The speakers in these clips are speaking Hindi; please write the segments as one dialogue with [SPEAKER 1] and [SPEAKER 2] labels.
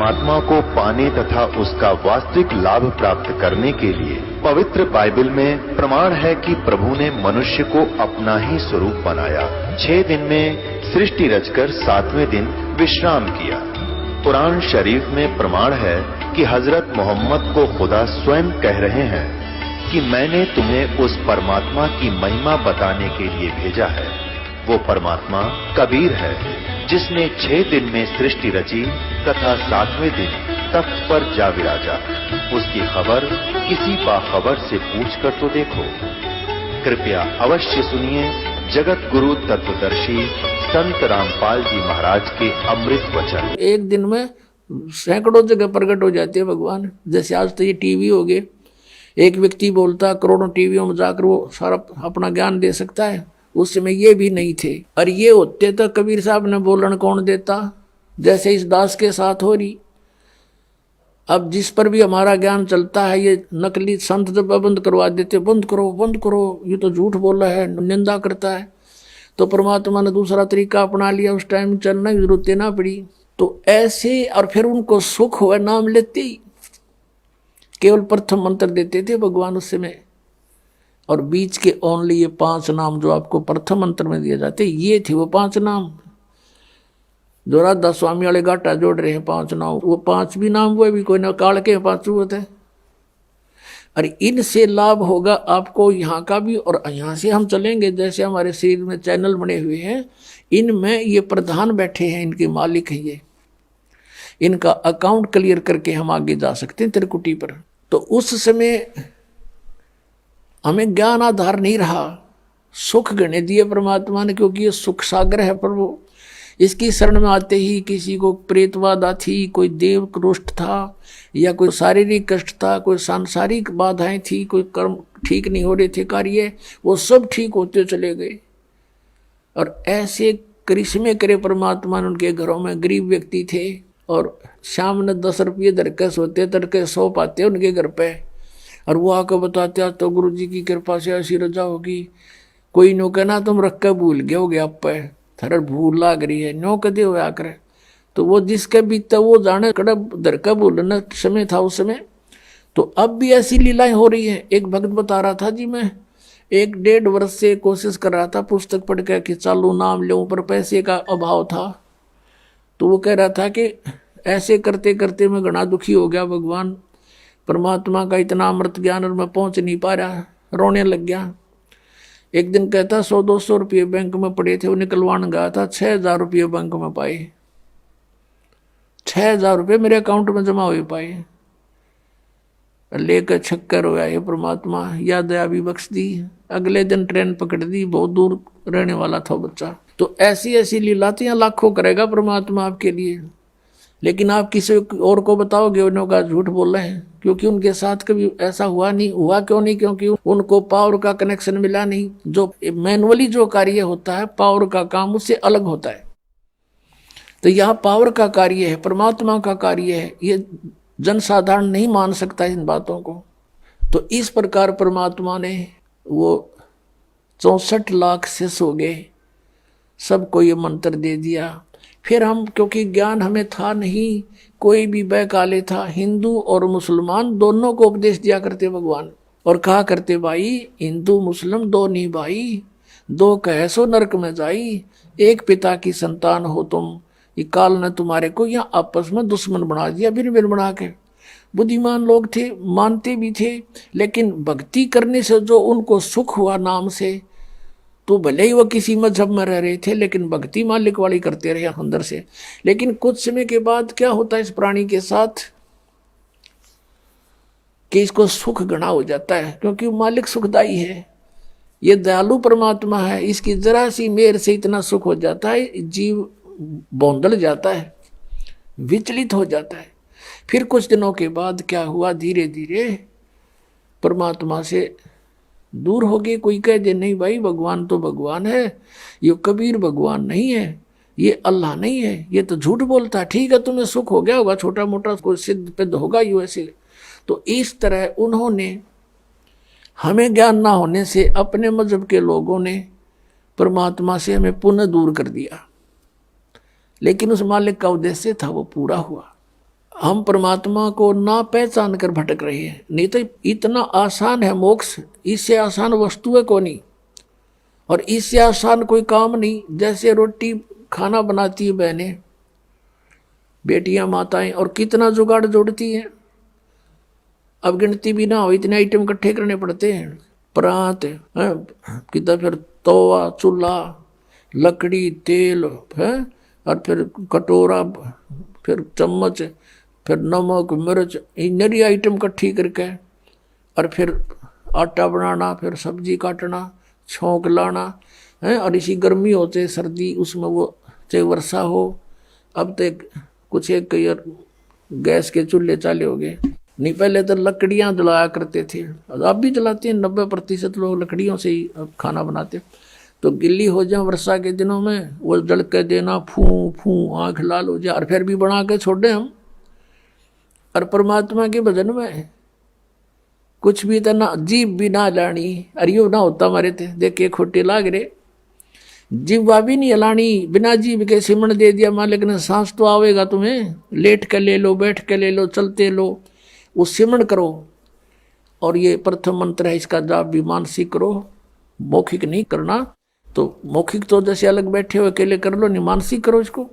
[SPEAKER 1] परमात्मा को पाने तथा उसका वास्तविक लाभ प्राप्त करने के लिए पवित्र बाइबल में प्रमाण है कि प्रभु ने मनुष्य को अपना ही स्वरूप बनाया। 6 दिन में सृष्टि रचकर 7वें दिन विश्राम किया। कुरान शरीफ में प्रमाण है कि हजरत मोहम्मद को खुदा स्वयं कह रहे हैं कि मैंने तुम्हें उस परमात्मा की महिमा बताने के लिए भेजा है। वो परमात्मा कबीर है जिसने 6 दिन में सृष्टि रची तथा 7वें दिन तख्त पर जा विराजा। उसकी खबर किसी बाखबर से पूछ कर तो देखो। कृपया अवश्य सुनिए जगत गुरु तत्वदर्शी संत रामपाल जी महाराज के अमृत वचन।
[SPEAKER 2] एक दिन में सैकड़ों जगह प्रकट हो जाते हैं भगवान। जैसे आज तो ये टीवी हो गए, एक व्यक्ति बोलता करोड़ों टीवियों में जाकर वो सारा अपना ज्ञान दे सकता है। उस समय ये भी नहीं थे, और ये होते तो कबीर साहब ने बोलन कौन देता, जैसे इस दास के साथ हो रही। अब जिस पर भी हमारा ज्ञान चलता है ये नकली संत जब बंद करवा देते, बंद करो, ये तो झूठ बोल रहा है, निंदा करता है। तो परमात्मा ने दूसरा तरीका अपना लिया, उस टाइम चलना की जरूरत ना पड़ी। तो ऐसे, और फिर उनको सुख हुआ नाम लेते ही, केवल प्रथम मंत्र देते थे भगवान उस समय, और बीच के ओनली ये 5 नाम जो आपको प्रथम मंत्र में दिए जाते, ये थे वो 5 नाम जो राधा स्वामी वाले गाटा जोड़ रहे हैं। 5 नाम, वो 5 भी नाम हुए भी कोई ना काल के 5 होते हैं। और इनसे लाभ होगा आपको यहाँ का भी, और यहाँ से हम चलेंगे जैसे हमारे शरीर में चैनल बने हुए हैं, इनमें ये प्रधान बैठे हैं, इनके मालिक हैं ये, इनका अकाउंट क्लियर करके हम आगे जा सकते हैं त्रिकुटी पर। तो उस समय हमें ज्ञान आधार नहीं रहा, सुख गणे दिए परमात्मा ने, क्योंकि ये सुख सागर है प्रभु। इसकी शरण में आते ही किसी को प्रेतबाधा थी, कोई देव रुष्ट था, या कोई शारीरिक कष्ट था, कोई सांसारिक बाधाएं थी, कोई कर्म ठीक नहीं हो रहे थे कार्य, वो सब ठीक होते चले गए। और ऐसे करिश्मे करे परमात्मा ने। उनके घरों में गरीब व्यक्ति थे और शाम ने 10 रुपये धरके सोते, तड़के सो पाते उनके घर पे, और वो आकर बताते आज तो गुरु जी की कृपा से ऐसी रजा होगी। कोई नो कहना तुम रख के भूल गए हो गया, आप पे थर भूल लाग रही है, नो कदे हो आकर। तो वो जिसके बीतता वो जाने, कड़ा धरका भूलना समय था उस समय। तो अब भी ऐसी लीलाएं हो रही है। एक भक्त बता रहा था जी, मैं 1-1.5 वर्ष से कोशिश कर रहा था पुस्तक पढ़ के कि चालू नाम लूं, पर पैसे का अभाव था। तो वो कह रहा था कि ऐसे करते करते मैं घना दुखी हो गया, भगवान परमात्मा का इतना अमृत ज्ञान और मैं पहुंच नहीं पा रहा, रोने लग गया। एक दिन कहता 100-200 रुपये बैंक में पड़े थे, वो निकलवाने गया था, 6,000 रुपये बैंक में पाए। 6,000 रुपये मेरे अकाउंट में जमा हुए पाए। लेकर छक्कर हो गया, परमात्मा या दया भी बख्श दी। अगले दिन ट्रेन पकड़ दी, बहुत दूर रहने वाला था बच्चा। तो ऐसी ऐसी लीलातियां लाखों करेगा परमात्मा आपके लिए, लेकिन आप किसी और को बताओगे उनका झूठ बोल रहे हैं, क्योंकि उनके साथ कभी ऐसा हुआ नहीं। हुआ क्यों नहीं? क्योंकि उनको पावर का कनेक्शन मिला नहीं। जो मैनुअली जो कार्य होता है, पावर का काम उससे अलग होता है। तो यहाँ पावर का कार्य है, परमात्मा का कार्य है, ये जनसाधारण नहीं मान सकता इन बातों को। तो इस प्रकार परमात्मा ने वो 64 लाख शिष्य हो गए, सबको ये मंत्र दे दिया। फिर हम, क्योंकि ज्ञान हमें था नहीं, कोई भी बहकाले था, हिंदू और मुसलमान दोनों को उपदेश दिया करते भगवान, और कहा करते भाई हिंदू मुस्लिम दो नहीं भाई, 2 कहे सो नरक में जाई, एक पिता की संतान हो तुम, ये काल ने तुम्हारे को यहाँ आपस में दुश्मन बना दिया, भिन्न बना के। बुद्धिमान लोग थे, मानते भी थे, लेकिन भक्ति करने से जो उनको सुख हुआ नाम से, तो भले ही वो किसी मजहब में रह रहे थे, लेकिन भक्ति मालिक वाली करते रहे अंदर से। लेकिन कुछ समय के बाद क्या होता है इस प्राणी के साथ कि इसको सुख घना हो जाता है, क्योंकि मालिक सुखदाई है, ये दयालु परमात्मा है। इसकी जरा सी मेहर से इतना सुख हो जाता है, जीव बौंदल जाता है, विचलित हो जाता है। फिर कुछ दिनों के बाद क्या हुआ, धीरे धीरे परमात्मा से दूर हो गए। कोई कह दे नहीं भाई भगवान तो भगवान है, ये कबीर भगवान नहीं है, ये अल्लाह नहीं है, ये तो झूठ बोलता है। ठीक है तुम्हें सुख हो गया होगा, छोटा मोटा कोई सिद्ध पिद्ध होगा ही वैसे। तो इस तरह उन्होंने, हमें ज्ञान ना होने से अपने मजहब के लोगों ने परमात्मा से हमें पुनः दूर कर दिया, लेकिन उस मालिक का उद्देश्य था वो पूरा हुआ। हम परमात्मा को ना पहचान कर भटक रहे हैं। नहीं तो इतना आसान है मोक्ष, इससे आसान वस्तु है कौन नहीं, और इससे आसान कोई काम नहीं। जैसे रोटी खाना बनाती है बहनें, बेटियां, माताएं, और कितना जुगाड़ जोड़ती हैं। अब गिनती भी ना हो, इतने आइटम इकट्ठे करने पड़ते हैं। परात कितना, फिर तवा, चूल्हा, लकड़ी, तेल है, और फिर कटोरा, फिर चम्मच, फिर नमक, मिर्च, नरी आइटम इकट्ठी करके, और फिर आटा बनाना, फिर सब्जी काटना, छौंक लाना है। और इसी गर्मी हो चाहे सर्दी, उसमें वो चाहे वर्षा हो। अब तक कुछ एक गैस के चूल्हे चाले हो गए, नहीं पहले तो लकड़ियां जलाया करते थे। अब भी जलाते हैं, 90% लोग लकड़ियों से ही खाना बनाते। तो गिल्ली हो जाए वर्षा के दिनों में, वो जल के देना, फू फू आँख लाल हो जाए, और फिर भी बना के छोड़े हम। और परमात्मा के भजन में कुछ भी तो ना, जीभ भी ना लानी, अरियो ना होता हमारे थे, देखे खोटे लाग रहे। जीवा भी नहीं हलानी, बिना जीभ के सिमण दे दिया मालिक ने। सांस तो आवेगा तुम्हें, लेट के ले लो, बैठ के ले लो, चलते लो, वो सिमण करो। और ये प्रथम मंत्र है, इसका जाप भी मानसिक करो, मौखिक नहीं करना। तो मौखिक तो जैसे अलग बैठे हो अकेले कर लो, नहीं मानसिक करो इसको।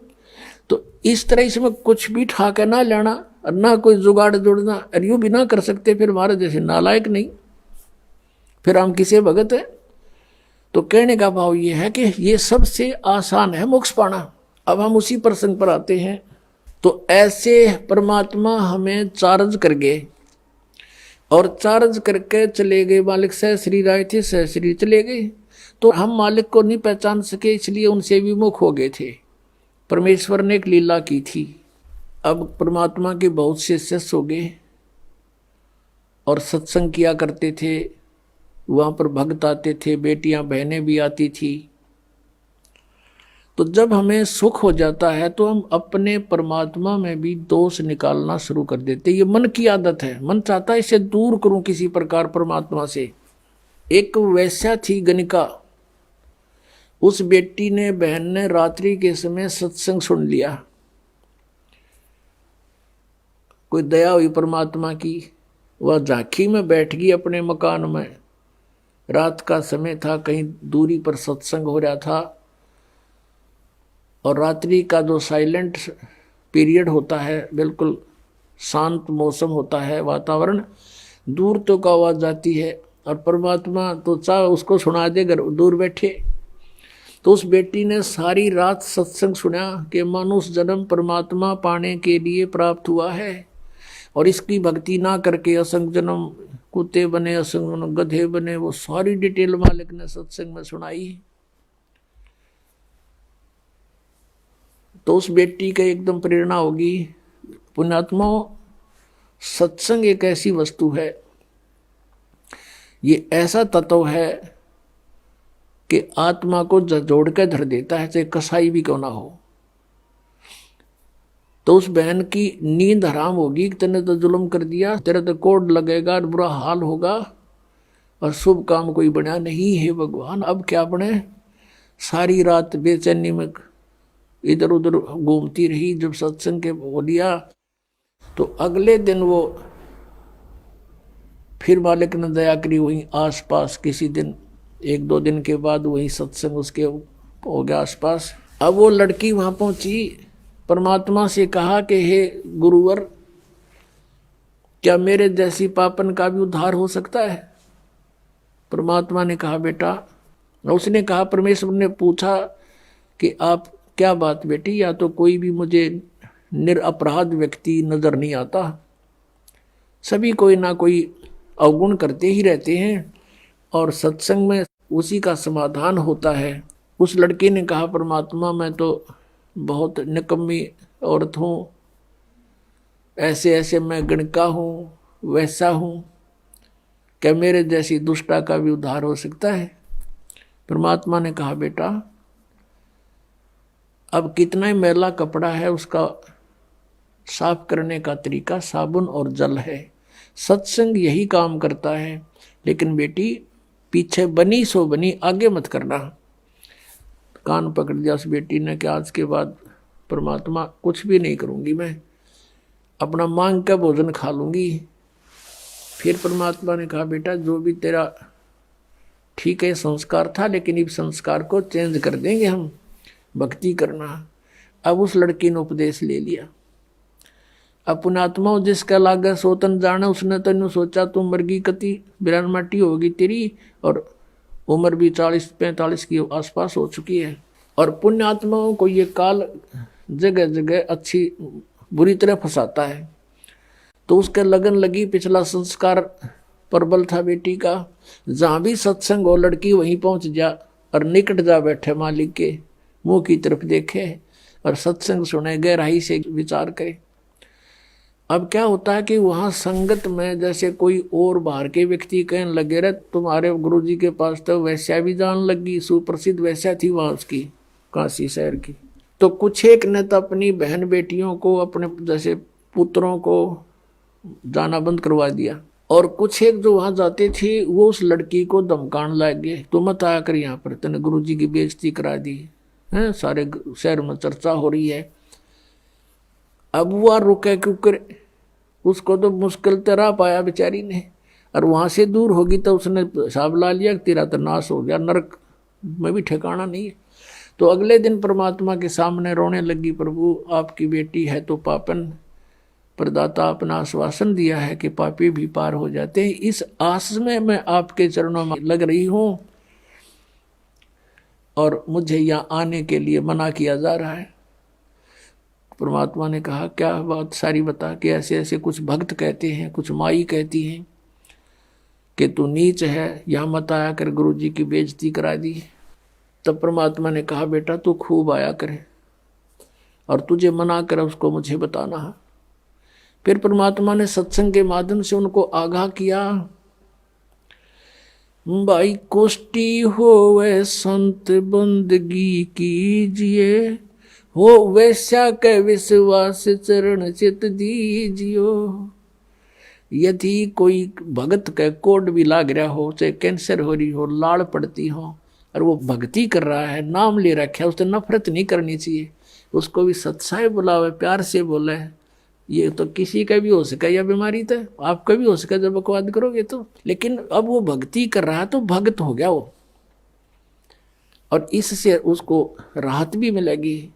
[SPEAKER 2] तो इस तरह इसमें कुछ भी ठाके ना लेना, और ना कोई जुगाड़ जोड़ना, और यूँ भी ना कर सकते फिर हमारे जैसे नालायक नहीं, फिर हम किसे भगत है। तो कहने का भाव ये है कि ये सबसे आसान है मोक्ष पाना। अब हम उसी प्रसंग पर आते हैं। तो ऐसे परमात्मा हमें चार्ज कर गए, और चार्ज करके चले गए। मालिक सह श्री आए थे, सह श्री चले गए। तो हम मालिक को नहीं पहचान सके, इसलिए उनसे विमुख हो गए थे। परमेश्वर ने एक लीला की थी। अब परमात्मा के बहुत से शिष्य हो गए, और सत्संग किया करते थे, वहाँ पर भक्त आते थे, बेटियां बहनें भी आती थी। तो जब हमें सुख हो जाता है तो हम अपने परमात्मा में भी दोष निकालना शुरू कर देते। ये मन की आदत है, मन चाहता है इसे दूर करूं किसी प्रकार परमात्मा से। एक वैश्या थी गणिका, उस बेटी ने, बहन ने रात्रि के समय सत्संग सुन लिया। कोई दया हुई परमात्मा की, वह झांकी में बैठ गई अपने मकान में। रात का समय था, कहीं दूरी पर सत्संग हो रहा था, और रात्रि का जो साइलेंट पीरियड होता है, बिल्कुल शांत मौसम होता है, वातावरण, दूर तो का आवाज जाती है, और परमात्मा तो चाहे उसको सुना दे घर दूर बैठे। तो उस बेटी ने सारी रात सत्संग सुना कि मनुष्य जन्म परमात्मा पाने के लिए प्राप्त हुआ है, और इसकी भक्ति ना करके असंग जन्म कुत्ते बने, असंग जन्म गधे बने। वो सारी डिटेल मालिक ने सत्संग में सुनाई। तो उस बेटी का एकदम प्रेरणा होगी। पुण्यात्मा, सत्संग एक ऐसी वस्तु है, ये ऐसा तत्व है कि आत्मा को जोड़ कर धर देता है, चाहे कसाई भी क्यों ना हो। तो उस बहन की नींद हराम होगी कि तेने तो जुल्म कर दिया, तेरे तो कोड लगेगा, बुरा हाल होगा, और शुभ काम कोई बना नहीं है भगवान, अब क्या बने। सारी रात बेचैनी में इधर उधर घूमती रही। जब सत्संग के बोलिया तो अगले दिन वो फिर मालिक ने दया करी, वहीं आसपास किसी दिन 1-2 दिन के बाद वही सत्संग उसके हो गया आसपास। अब वो लड़की वहां पहुंची, परमात्मा से कहा कि हे गुरुवर, क्या मेरे जैसी पापन का भी उद्धार हो सकता है? परमात्मा ने कहा बेटा, उसने कहा, परमेश्वर ने पूछा कि आप क्या बात बेटी, या तो कोई भी मुझे निरपराध व्यक्ति नजर नहीं आता, सभी कोई ना कोई अवगुण करते ही रहते हैं, और सत्संग में उसी का समाधान होता है। उस लड़की ने कहा, परमात्मा मैं तो बहुत निकम्मी औरत हूँ, ऐसे ऐसे मैं गणिका हूँ, वैसा हूँ, क्या मेरे जैसी दुष्टा का भी उद्धार हो सकता है? परमात्मा ने कहा बेटा, अब कितना ही मैला कपड़ा है उसका साफ करने का तरीका साबुन और जल है। सत्संग यही काम करता है। लेकिन बेटी, पीछे बनी सो बनी, आगे मत करना। कान पकड़ दिया उस बेटी ने कि आज के बाद परमात्मा कुछ भी नहीं करूंगी मैं, अपना मांग का भोजन खा लूंगी। फिर परमात्मा ने कहा बेटा जो भी तेरा ठीक है संस्कार था, लेकिन इस संस्कार को चेंज कर देंगे हम, भक्ति करना। अब उस लड़की ने उपदेश ले लिया। अब पुणात्मा जिसका लागे सोतन जाने, उसने तेन सोचा तू मरगी कति बिरान माटी होगी तेरी, और उम्र भी 40-45 की आसपास हो चुकी है। और पुण्यात्माओं को ये काल जगह जगह अच्छी बुरी तरह फंसाता है। तो उसके लगन लगी, पिछला संस्कार प्रबल था बेटी का, जहाँ भी सत्संग हो लड़की वहीं पहुंच जा और निकट जा बैठे मालिक के मुंह की तरफ देखे और सत्संग सुने, गहराई से विचार करे। अब क्या होता है कि वहाँ संगत में जैसे कोई और बाहर के व्यक्ति कहने लगे रहे तुम्हारे गुरुजी के पास तो वैश्या भी जान लगी, सुप्रसिद्ध वैश्या थी वहाँ उसकी काशी शहर की। तो कुछ एक ने तो अपनी बहन बेटियों को, अपने जैसे पुत्रों को जाना बंद करवा दिया, और कुछ एक जो वहाँ जाते थे वो उस लड़की को धमकाने लग गए, तो मत आया कर यहाँ पर, तेने गुरुजी की बेइज्जती करा दी है, सारे शहर में चर्चा हो रही है। अब वह रुके क्योंकि उसको तो मुश्किल तरह पाया बेचारी ने, और वहाँ से दूर होगी तो उसने हिसाब ला लिया कि तेरा तो नाश हो गया, नरक में भी ठिकाना नहीं है। तो अगले दिन परमात्मा के सामने रोने लगी, प्रभु आपकी बेटी है तो पापन, प्रदाता अपना आश्वासन दिया है कि पापी भी पार हो जाते हैं, इस आस में मैं आपके चरणों में लग रही हूँ और मुझे यहाँ आने के लिए मना किया जा रहा है। परमात्मा ने कहा क्या बात सारी बता, कि ऐसे ऐसे कुछ भक्त कहते हैं, कुछ माई कहती हैं कि तू नीच है, यहाँ मत आया कर, गुरुजी की बेइज्जती करा दी। तब परमात्मा ने कहा बेटा तू खूब आया करे, और तुझे मना कर उसको मुझे बताना है। फिर परमात्मा ने सत्संग के माध्यम से उनको आगाह किया, भाई कोष्टी होवे संत बंदगी कीजिए, हो वैश्या के विश्वास चरण चित दीजियो। यदि कोई भगत के कोड भी लाग रहा हो, चाहे कैंसर हो रही हो, लाड़ पड़ती हो, और वो भक्ति कर रहा है, नाम ले रखा है, उससे नफरत नहीं करनी चाहिए, उसको भी सत्साय बुलावे, प्यार से बोले। ये तो किसी का भी हो सका, यह बीमारी तो आपका भी हो सका जब बकवाद करोगे तो, लेकिन अब वो भक्ति कर रहा है तो भक्त हो गया वो, और इससे उसको राहत भी मिलेगी।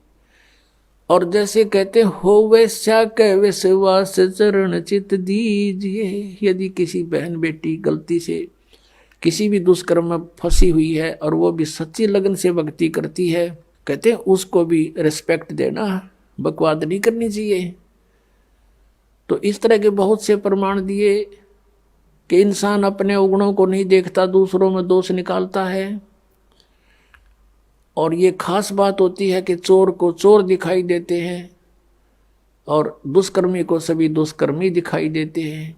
[SPEAKER 2] और जैसे कहते हो वैश्या के विश्वास चरण चित दीजिए, यदि किसी बहन बेटी गलती से किसी भी दुष्कर्म में फंसी हुई है और वो भी सच्ची लगन से भक्ति करती है, कहते हैं उसको भी रिस्पेक्ट देना, बकवाद नहीं करनी चाहिए। तो इस तरह के बहुत से प्रमाण दिए कि इंसान अपने अवगुणों को नहीं देखता, दूसरों में दोष निकालता है। और ये खास बात होती है कि चोर को चोर दिखाई देते हैं और दुष्कर्मी को सभी दुष्कर्मी दिखाई देते हैं।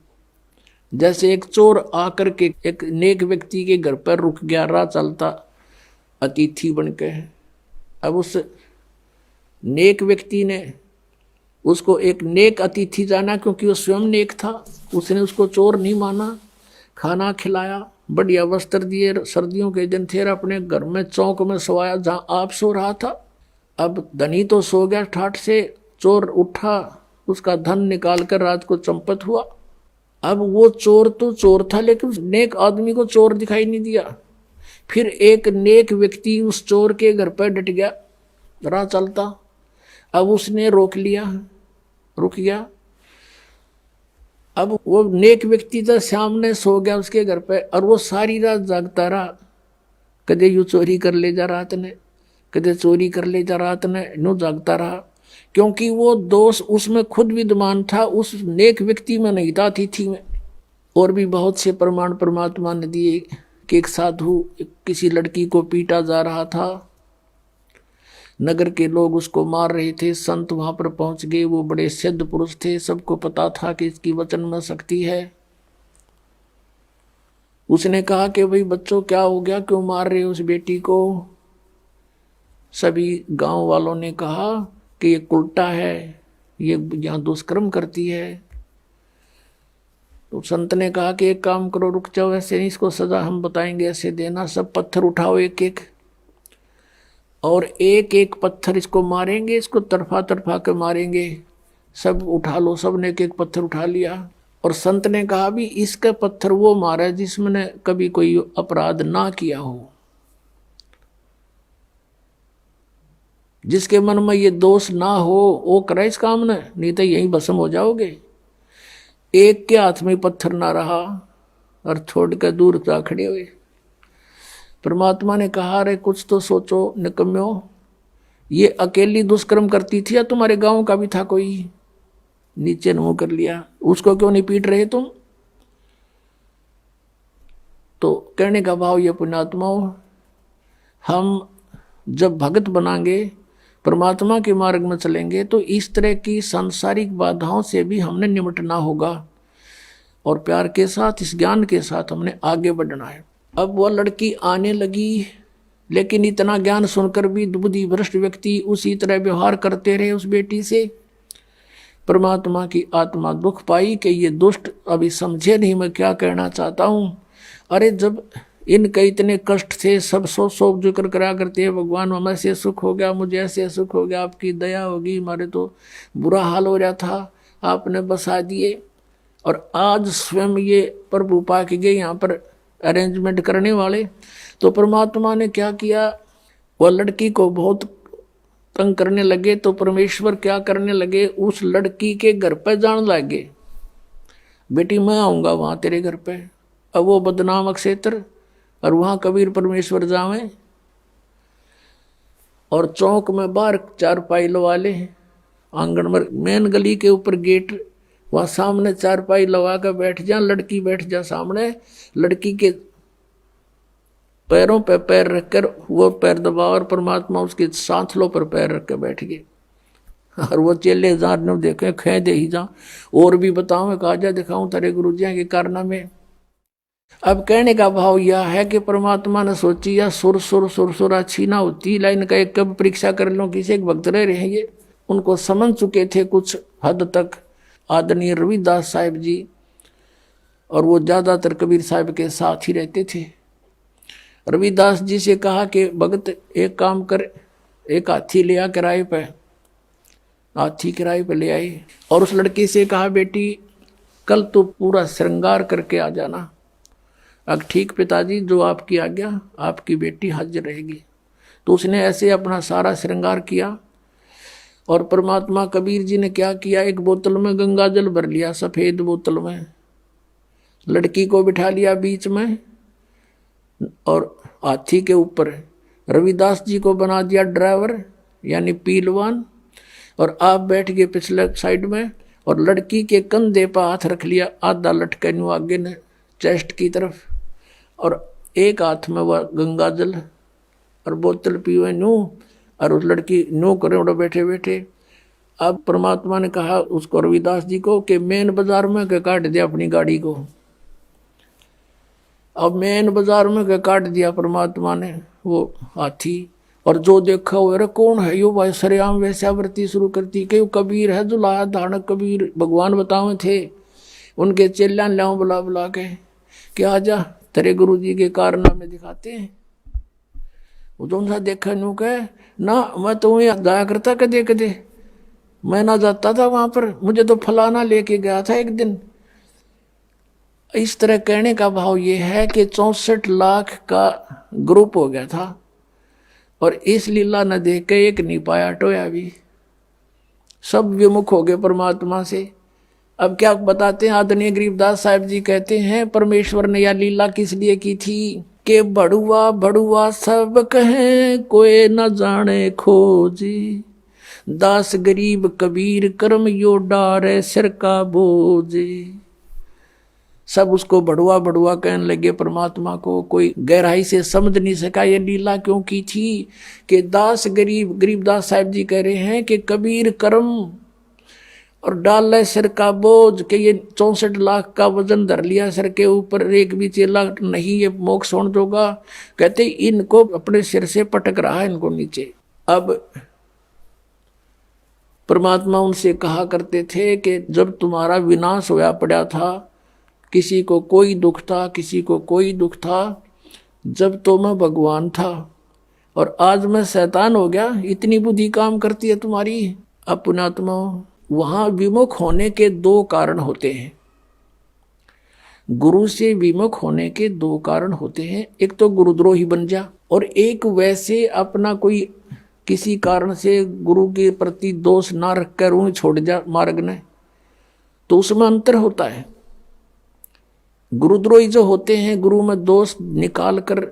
[SPEAKER 2] जैसे एक चोर आकर के एक नेक व्यक्ति के घर पर रुक गया, राह चलता अतिथि बनके, अब उस नेक व्यक्ति ने उसको एक नेक अतिथि जाना क्योंकि वो स्वयं नेक था, उसने उसको चोर नहीं माना, खाना खिलाया, बढ़िया वस्त्र दिए, सर्दियों के दिन थे, अपने घर में चौक में सोया जहाँ आप सो रहा था। अब धनी तो सो गया ठाठ से, चोर उठा, उसका धन निकाल कर रात को चंपत हुआ। अब वो चोर तो चोर था, लेकिन नेक आदमी को चोर दिखाई नहीं दिया। फिर एक नेक व्यक्ति उस चोर के घर पर डट गया, राह चलता, अब उसने रोक लिया, रुक गया। अब वो नेक व्यक्ति तो सामने सो गया उसके घर पे, और वो सारी रात जागता रहा, कदे यू चोरी कर ले जा रात ने, कदे चोरी कर ले जा रात ने, यूं जागता रहा, क्योंकि वो दोष उसमें खुद विद्यमान था, उस नेक व्यक्ति में नहीं था, अतिथि में। और भी बहुत से प्रमाण परमात्मा ने दिए कि एक साधु किसी लड़की को पीटा जा रहा था, नगर के लोग उसको मार रहे थे, संत वहां पर पहुंच गए, वो बड़े सिद्ध पुरुष थे, सबको पता था कि इसकी वचन में शक्ति है। उसने कहा कि भाई बच्चों क्या हो गया, क्यों मार रहे हो उस बेटी को। सभी गांव वालों ने कहा कि ये उल्टा है, ये यहाँ दुष्कर्म करती है। तो संत ने कहा कि एक काम करो, रुक जाओ, ऐसे नहीं, इसको सजा हम बताएंगे, ऐसे देना, सब पत्थर उठाओ एक एक, और एक एक पत्थर इसको मारेंगे, इसको तरफा तरफा के मारेंगे, सब उठा लो, सब ने एक एक पत्थर उठा लिया। और संत ने कहा भी इसका पत्थर वो मारा जिसमें कभी कोई अपराध ना किया हो, जिसके मन में ये दोष ना हो, वो करे इस काम ने, नहीं तो यहीं भस्म हो जाओगे। एक के हाथ में पत्थर ना रहा और छोड़ कर दूर जा खड़े हुए। परमात्मा ने कहा अरे कुछ तो सोचो निकम्यो, ये अकेली दुष्कर्म करती थी या तुम्हारे गांव का भी था कोई? नीचे मुंह कर लिया, उसको क्यों नहीं पीट रहे तुम? तो कहने का भाव ये पुण्यात्माओं, हम जब भगत बनाएंगे, परमात्मा के मार्ग में चलेंगे, तो इस तरह की सांसारिक बाधाओं से भी हमने निपटना होगा और प्यार के साथ, इस ज्ञान के साथ हमने आगे बढ़ना है। अब वह लड़की आने लगी, लेकिन इतना ज्ञान सुनकर भी बुद्धि भ्रष्ट व्यक्ति उसी तरह व्यवहार करते रहे उस बेटी से। परमात्मा की आत्मा दुख पाई कि ये दुष्ट अभी समझे नहीं मैं क्या कहना चाहता हूँ। अरे जब इनके इतने कष्ट थे, सब सोच जिक्र करा करते हैं, भगवान हमें ऐसे सुख हो गया, मुझे ऐसे सुख हो गया, आपकी दया होगी, हमारे तो बुरा हाल हो रहा था, आपने बसा दिए। और आज स्वयं ये प्रभु पा के गए यहाँ पर अरेंजमेंट करने वाले। तो परमात्मा ने क्या किया, वह लड़की को बहुत तंग करने लगे, तो परमेश्वर क्या करने लगे, उस लड़की के घर पर जान लगे, बेटी मैं आऊँगा वहाँ तेरे घर पे। अब वो बदनाम क्षेत्र, और वहाँ कबीर परमेश्वर जावे, और चौक में बाहर चारपाई लगा ले, आंगन में मेन गली के ऊपर गेट, वहाँ सामने चारपाई लगा कर बैठ जा, लड़की बैठ जा सामने, लड़की के पैरों पे पैर रखकर वो पैर दबा, और परमात्मा उसके सांथलों पर पैर रख कर बैठ गए। और वो चेले जार ने देखे खे दे ही जा, और भी बताऊँ कहा जा दिखाऊँ तेरे गुरु जी के कारनामे। अब कहने का भाव यह है कि परमात्मा ने सोची या सुर अच्छी ना होती, लाइन का एक कब परीक्षा कर लो, किसी एक भक्त रह रहे ये उनको समझ चुके थे कुछ हद तक आदरणीय रविदास साहिब जी, और वो ज्यादातर कबीर साहब के साथ ही रहते थे। रविदास जी से कहा कि भगत एक काम कर, एक हाथी ले आ किराए पे, हाथी किराए पे ले आई, और उस लड़की से कहा बेटी कल तो पूरा श्रृंगार करके आ जाना। अब ठीक पिताजी, जो आपकी आज्ञा, आपकी बेटी हाजिर रहेगी। तो उसने ऐसे अपना सारा श्रृंगार किया। और परमात्मा कबीर जी ने क्या किया, एक बोतल में गंगा जल भर लिया, सफेद बोतल में, लड़की को बिठा लिया बीच में, और हाथी के ऊपर रविदास जी को बना दिया ड्राइवर यानी पीलवान, और आप बैठ गए पिछले साइड में, और लड़की के कंधे पर हाथ रख लिया, आधा लटके न्यू आगे ने चेस्ट की तरफ, और एक हाथ में वह गंगा जल और बोतल पीवे न्यू, और उस लड़की न्यू करे उड़ा बैठे बैठे। अब परमात्मा ने कहा उसको रविदास जी को कि मेन बाजार में के काट दिया अपनी गाड़ी को। अब मेन बाजार में के काट दिया परमात्मा ने वो हाथी, और जो देखा हो अरे कौन है यो भाई, सरेआम वैश्यावृत्ति शुरू करती कि कबीर है जो लाया धानक कबीर, भगवान बतावे थे, उनके चेला लाओ बुला बुला के कि आजा तेरे गुरु जी के कारनामे दिखाते हैं। वो जो सा देखा नू कहे ना, मैं तो यहाँ जाया करता कदे कदे, मैं ना जाता था वहां पर, मुझे तो फलाना लेके गया था एक दिन। इस तरह कहने का भाव ये है कि 64 लाख का ग्रुप हो गया था, और इस लीला न देख के एक नहीं पाया टोया भी, सब विमुख हो गए परमात्मा से। अब क्या बताते हैं आदरणीय गरीबदास साहिब जी, कहते हैं परमेश्वर ने यह लीला किस लिए की थी कि बड़ुआ बड़ुआ सब कहें कोई न जाने खोजी, दास गरीब कबीर कर्म यो डारे सिर का बोझी। सब उसको बड़ुआ बड़ुआ कहने लगे परमात्मा को, कोई गहराई से समझ नहीं सका ये लीला क्यों की थी कि दास गरीबदास साहिब जी कह रहे हैं कि कबीर कर्म और डाल ले सिर का बोझ, के ये 64 लाख का वजन धर लिया सिर के ऊपर, एक भी चेला नहीं ये मोक्ष होने दोगा। कहते इनको अपने सिर से पटक रहा है इनको नीचे। अब परमात्मा उनसे कहा करते थे कि जब तुम्हारा विनाश होया पड़ा था, किसी को कोई दुख था, किसी को कोई दुख था, जब तो मैं भगवान था और आज मैं शैतान हो गया, इतनी बुद्धि काम करती है तुम्हारी। अब पुण्यात्मा वहां विमुख होने के दो कारण होते हैं। गुरु से विमुख होने के दो कारण होते हैं, एक तो गुरुद्रोही बन जा, और एक वैसे अपना कोई किसी कारण से गुरु के प्रति दोष ना रखकर उन्हें छोड़ जा मार्ग ने, तो उसमें अंतर होता है। गुरुद्रोही जो होते हैं, गुरु में दोष निकाल कर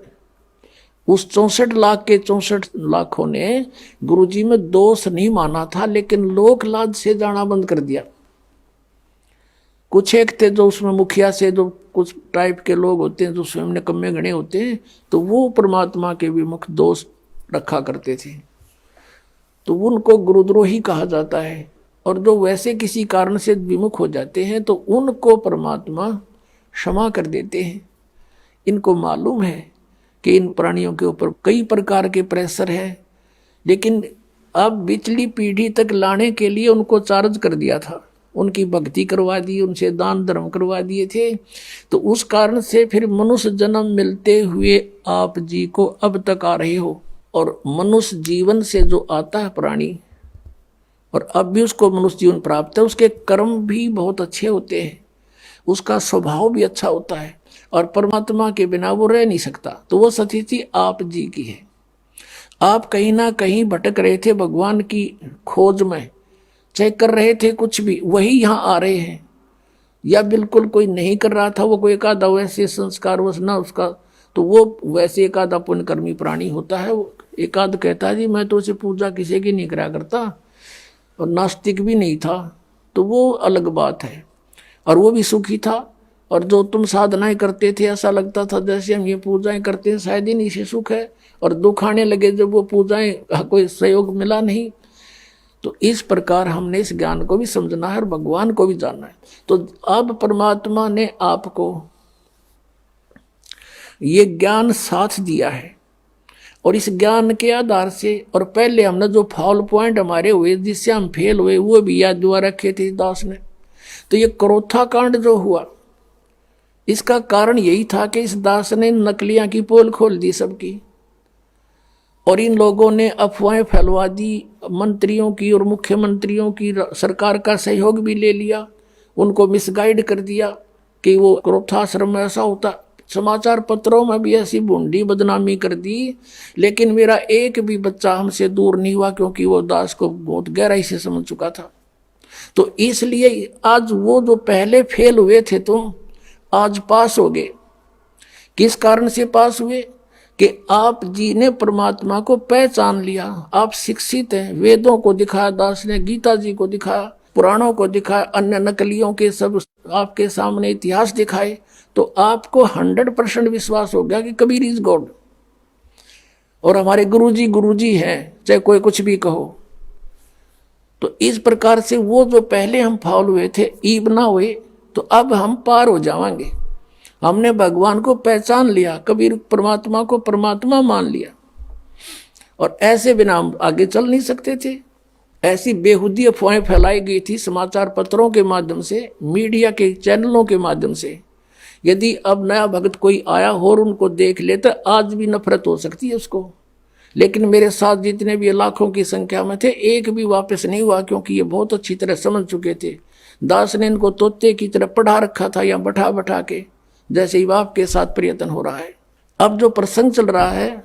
[SPEAKER 2] उस 64 लाख के 64 लाखों ने गुरुजी में दोष नहीं माना था, लेकिन लोक लाज से जाना बंद कर दिया। कुछ एक थे जो उसमें मुखिया से, जो कुछ टाइप के लोग होते हैं जो स्वयं निकम्मे गणे होते हैं, तो वो परमात्मा के विमुख दोष रखा करते थे, तो उनको गुरुद्रोही कहा जाता है। और जो वैसे किसी कारण से विमुख हो जाते हैं तो उनको परमात्मा क्षमा कर देते हैं। इनको मालूम है कि इन प्राणियों के ऊपर कई प्रकार के प्रेशर है, लेकिन अब पिछली पीढ़ी तक लाने के लिए उनको चार्ज कर दिया था, उनकी भक्ति करवा दी, उनसे दान धर्म करवा दिए थे, तो उस कारण से फिर मनुष्य जन्म मिलते हुए आप जी को अब तक आ रहे हो। और मनुष्य जीवन से जो आता है प्राणी, और अब भी उसको मनुष्य जीवन प्राप्त है, उसके कर्म भी बहुत अच्छे होते हैं, उसका स्वभाव भी अच्छा होता है, और परमात्मा के बिना वो रह नहीं सकता। तो वो स्थिति आप जी की है। आप कहीं ना कहीं भटक रहे थे भगवान की खोज में, चाहे कर रहे थे कुछ भी, वही यहाँ आ रहे हैं। या बिल्कुल कोई नहीं कर रहा था, वो कोई एक आधा वैसे संस्कार वश ना उसका, तो वो वैसे एक आधा पुण्यकर्मी प्राणी होता है। वो एक आध कहता है जी मैं तो उसे पूजा किसी की नहीं करा करता, और नास्तिक भी नहीं था, तो वो अलग बात है, और वो भी सुखी था। और जो तुम साधनाएं करते थे, ऐसा लगता था जैसे हम ये पूजाएं करते हैं शायद ही इसे सुख है, और दुख आने लगे जब वो पूजाएं कोई सहयोग मिला नहीं। तो इस प्रकार हमने इस ज्ञान को भी समझना है और भगवान को भी जानना है। तो अब परमात्मा ने आपको ये ज्ञान साथ दिया है, और इस ज्ञान के आधार से, और पहले हमने जो फॉल पॉइंट हमारे हुए जिससे हम फेल हुए, वो भी याद दुआ रखे थे दास ने। तो ये क्रोथा कांड जो हुआ, इसका कारण यही था कि इस दास ने नकलियां की पोल खोल दी सबकी, और इन लोगों ने अफवाहें फैलवा दी मंत्रियों की और मुख्यमंत्रियों की, सरकार का सहयोग भी ले लिया, उनको मिसगाइड कर दिया कि वो क्रोधाश्रम में ऐसा होता। समाचार पत्रों में भी ऐसी भूंडी बदनामी कर दी, लेकिन मेरा एक भी बच्चा हमसे दूर नहीं हुआ, क्योंकि वो दास को बहुत गहराई से समझ चुका था। तो इसलिए आज वो जो पहले फेल हुए थे तुम आज पास हो गए। किस कारण से पास हुए? कि आप जी ने परमात्मा को पहचान लिया, आप शिक्षित हैं। वेदों को दिखाया दास ने, गीता जी को दिखाया, पुराणों को दिखाया, अन्य नकलियों के सब आपके सामने इतिहास दिखाए, तो आपको 100% विश्वास हो गया कि कबीर इज गॉड, और हमारे गुरुजी हैं, चाहे कोई कुछ भी कहो। तो इस प्रकार से वो जो पहले हम फाउल हुए थे, ईब ना हुए, तो अब हम पार हो जाएंगे। हमने भगवान को पहचान लिया, कबीर परमात्मा को परमात्मा मान लिया, और ऐसे बिना हम आगे चल नहीं सकते थे। ऐसी बेहुदी अफवाहें फैलाई गई थी समाचार पत्रों के माध्यम से, मीडिया के चैनलों के माध्यम से। यदि अब नया भक्त कोई आया हो और उनको देख ले तो आज भी नफरत हो सकती है उसको, लेकिन मेरे साथ जितने भी लाखों की संख्या में थे, एक भी वापस नहीं हुआ, क्योंकि ये बहुत अच्छी तरह समझ चुके थे। दास ने इनको तोते की तरह पढ़ा रखा था, या बैठा बैठा के, जैसे ही बाप के साथ प्रयत्न हो रहा है। अब जो प्रसंग चल रहा है,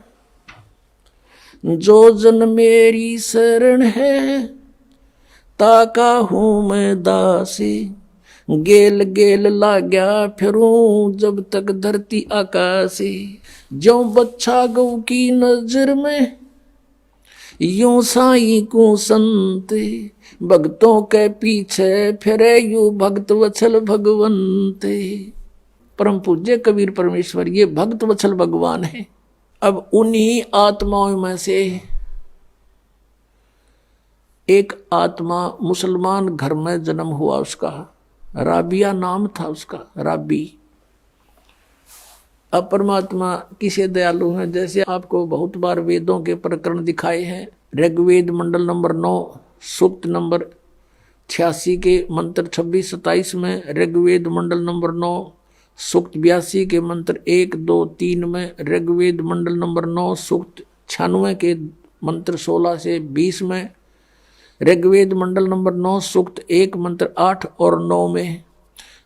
[SPEAKER 2] जो जन मेरी शरण है ताका हूं मैं दासी, गेल गेल लाग्या फिरूं जब तक धरती आकाशी, जो बच्चा गौ की नजर में यूं साईं को संत, भक्तों के पीछे फिरे यू भक्त वत्सल भगवंत। परम पूज्य कबीर परमेश्वर ये भक्त वत्सल भगवान है। अब उन्हीं आत्माओं में से एक आत्मा मुसलमान घर में जन्म हुआ, उसका राबिया नाम था, उसका राबी। अब परमात्मा किसे दयालु हैं, जैसे आपको बहुत बार वेदों के प्रकरण दिखाए हैं। ऋग्वेद मंडल नंबर 9 सूक्त नंबर 86 के मंत्र 26-27 में, ऋग्वेद मंडल नंबर 9 सूक्त 82 के मंत्र 1, 2, 3 में, ऋग्वेद मंडल नंबर 9 सूक्त 96 के मंत्र 16 से 20 में, ऋग्वेद मंडल नंबर 9 सूक्त 1 मंत्र 8 और 9 में,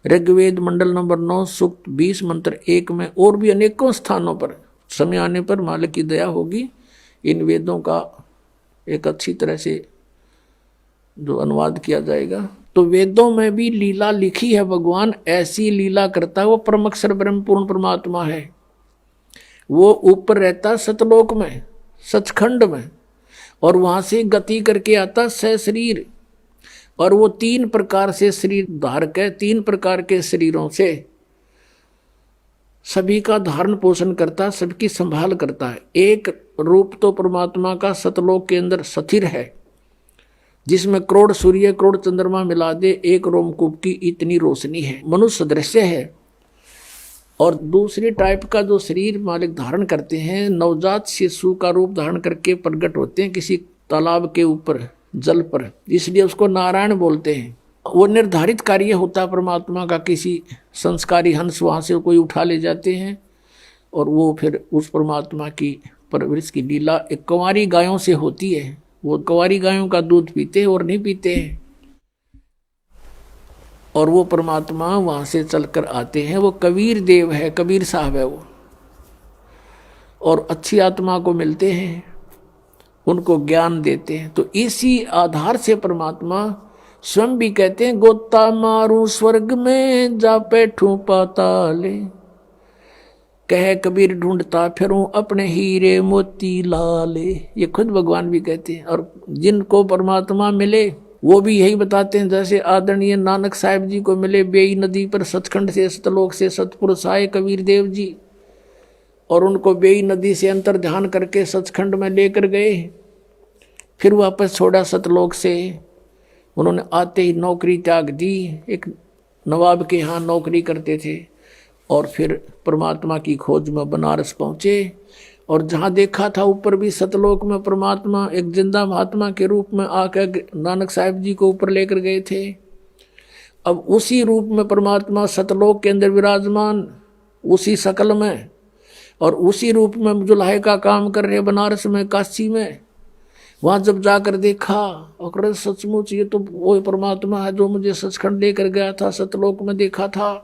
[SPEAKER 2] ऋग्वेद मंडल नंबर 9 सूक्त 20 मंत्र 1 में, और भी अनेकों स्थानों पर समय आने पर मालिक की दया होगी इन वेदों का एक अच्छी तरह से जो अनुवाद किया जाएगा। तो वेदों में भी लीला लिखी है, भगवान ऐसी लीला करता है। वो परम अक्षर ब्रह्म पूर्ण परमात्मा है, वो ऊपर रहता सतलोक में, सचखंड में, और वहां से गति करके आता सशरीर, और वो 3 प्रकार से शरीर धारक है, 3 प्रकार के शरीरों से सभी का धारण पोषण करता, सबकी संभाल करता है। एक रूप तो परमात्मा का सतलोक के अंदर स्थिर है, जिसमें करोड़ सूर्य करोड़ चंद्रमा मिला दे एक रोमकूप की इतनी रोशनी है, मनुष्य दृश्य है। और दूसरी टाइप का जो शरीर मालिक धारण करते हैं, नवजात शिशु का रूप धारण करके प्रकट होते हैं किसी तालाब के ऊपर जल पर, इसलिए उसको नारायण बोलते हैं। वो निर्धारित कार्य होता है परमात्मा का, किसी संस्कारी हंस वहाँ से कोई उठा ले जाते हैं और वो फिर उस परमात्मा की परवरिश की लीला एक कुंवारी गायों से होती है। वो कुंवारी गायों का दूध पीते हैं और नहीं पीते हैं, और वो परमात्मा वहाँ से चलकर आते हैं। वो कबीर देव है, कबीर साहब है वो, और अच्छी आत्मा को मिलते हैं, उनको ज्ञान देते हैं। तो इसी आधार से परमात्मा स्वयं भी कहते हैं, गोता मारूं स्वर्ग में जा बैठूं पाताले, कहे कबीर ढूंढता फिरूं अपने हीरे मोती लाले। ये खुद भगवान भी कहते हैं। और जिनको परमात्मा मिले वो भी यही बताते हैं, जैसे आदरणीय नानक साहिब जी को मिले बेई नदी पर सचखंड से सतलोक से सतपुरुष आए कबीर देव जी, और उनको बेई नदी से अंतर ध्यान करके सचखंड में लेकर गए, फिर वापस छोड़ा सतलोक से। उन्होंने आते ही नौकरी त्याग दी, एक नवाब के यहाँ नौकरी करते थे, और फिर परमात्मा की खोज में बनारस पहुँचे। और जहाँ देखा था ऊपर भी सतलोक में परमात्मा एक जिंदा महात्मा के रूप में आकर नानक साहिब जी को ऊपर लेकर गए थे। अब उसी रूप में परमात्मा सतलोक के अंदर विराजमान, उसी शकल में, और उसी रूप में जुल्हे का काम कर रहे बनारस में, काशी में। वहाँ जब जाकर देखा और सचमुच ये तो वो परमात्मा है जो मुझे सचखंड लेकर गया था, सतलोक में देखा था।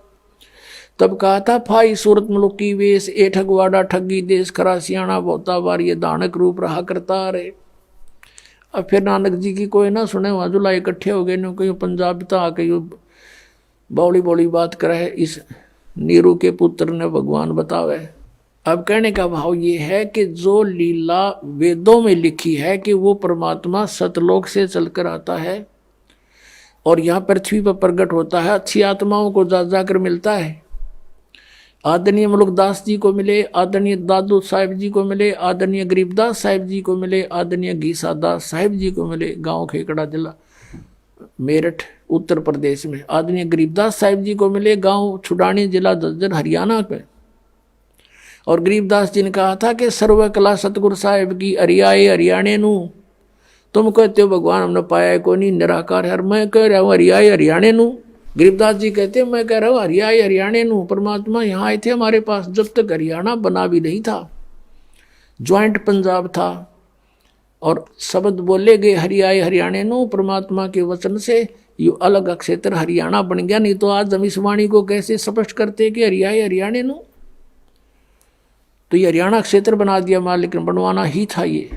[SPEAKER 2] तब कहा था, फाई सूरत मलुकी वेश ए ठगवाड़ा ठगी देश खरा सियाणा बहुता बार ये दानक रूप रहा करता रे। अब फिर नानक जी की कोई ना सुने, वहाँ जुला इकट्ठे हो गए, न कहीं पंजाब तो आके यो बौली बौली बात करे इस नीरू के पुत्र ने भगवान बतावे। अब कहने का भाव ये है कि जो लीला वेदों में लिखी है कि वो परमात्मा सतलोक से चलकर आता है और यहाँ पृथ्वी पर प्रकट होता है, अच्छी आत्माओं को जा जाकर मिलता है। आदरणीय मुलुकदास जी को मिले, आदरणीय दादू साहिब जी को मिले, आदरणीय गरीबदास साहिब जी को मिले, आदरणीय घीसा दास साहिब जी को मिले, गांव खेकड़ा जिला मेरठ उत्तर प्रदेश में। आदरणीय गरीबदास साहिब जी को मिले, गांव छुडानी जिला झज्जर हरियाणा में। और गरीबदास जी ने कहा था कि सर्व कला सतगुरु साहिब की हरियाए हरियाणे नू, तुम कहते हो भगवान हमने पाया को नहीं, निराकार है, मैं कह रहा हूँ हरियाए हरियाणे नू। गरीबदास जी कहते हैं मैं कह रहा हूँ हरियाए हरियाणे नू। परमात्मा यहाँ आए थे हमारे पास जब तक हरियाणा बना भी नहीं था, ज्वाइंट पंजाब था, और शब्द बोले गए हरियाए हरियाणे नू परमात्मा के वचन से, यू अलग क्षेत्र हरियाणा बन गया। नहीं तो आज हम इस वाणी को कैसे स्पष्ट करते कि हरियाए हरियाणे नू, तो ये हरियाणा क्षेत्र बना दिया मालिक ने, बनवाना ही था। ये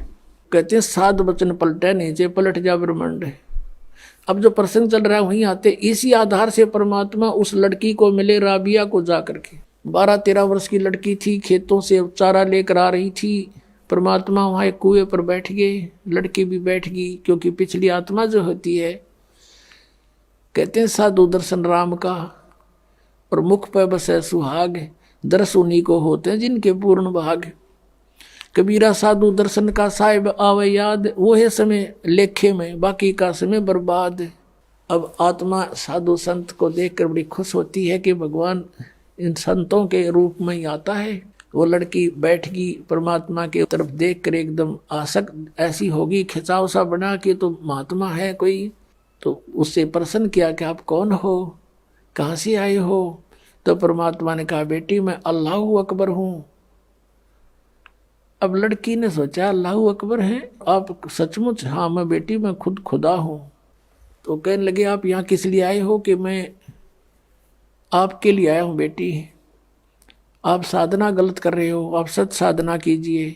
[SPEAKER 2] कहते हैं साध वचन पलटे नीचे पलट जा ब्रह्मांड। अब जो प्रसंग चल रहा है वहीं आते, इसी आधार से परमात्मा उस लड़की को मिले राबिया को जा करके। 12-13 वर्ष की लड़की थी, खेतों से चारा लेकर आ रही थी। परमात्मा वहाँ एक कुएं पर बैठ गए, लड़की भी बैठ गई, क्योंकि पिछली आत्मा जो होती है, कहते हैं साधु दर्शन राम का और मुख पर बसे सुहाग, दर्श उन्हीं को होते हैं जिनके पूर्ण भाग। कबीरा साधु दर्शन का साहिब आवे याद, वो है समय लेखे में बाकी का समय बर्बाद। अब आत्मा साधु संत को देखकर बड़ी खुश होती है कि भगवान इन संतों के रूप में ही आता है। वो लड़की बैठ गई, परमात्मा के तरफ देखकर एकदम आसक्त ऐसी होगी, खिंचाव सा बना कि तो महात्मा है कोई। तो उससे प्रश्न किया कि आप कौन हो, कहाँ से आए हो? तो परमात्मा ने कहा बेटी मैं अल्लाह अकबर हूँ। अब लड़की ने सोचा अल्लाह अकबर है, आप सचमुच? हाँ मैं बेटी, मैं खुद खुदा हूँ। तो कहने लगे आप यहाँ किस लिए आए हो? कि मैं आपके लिए आया हूँ बेटी, आप साधना गलत कर रहे हो, आप सच साधना कीजिए।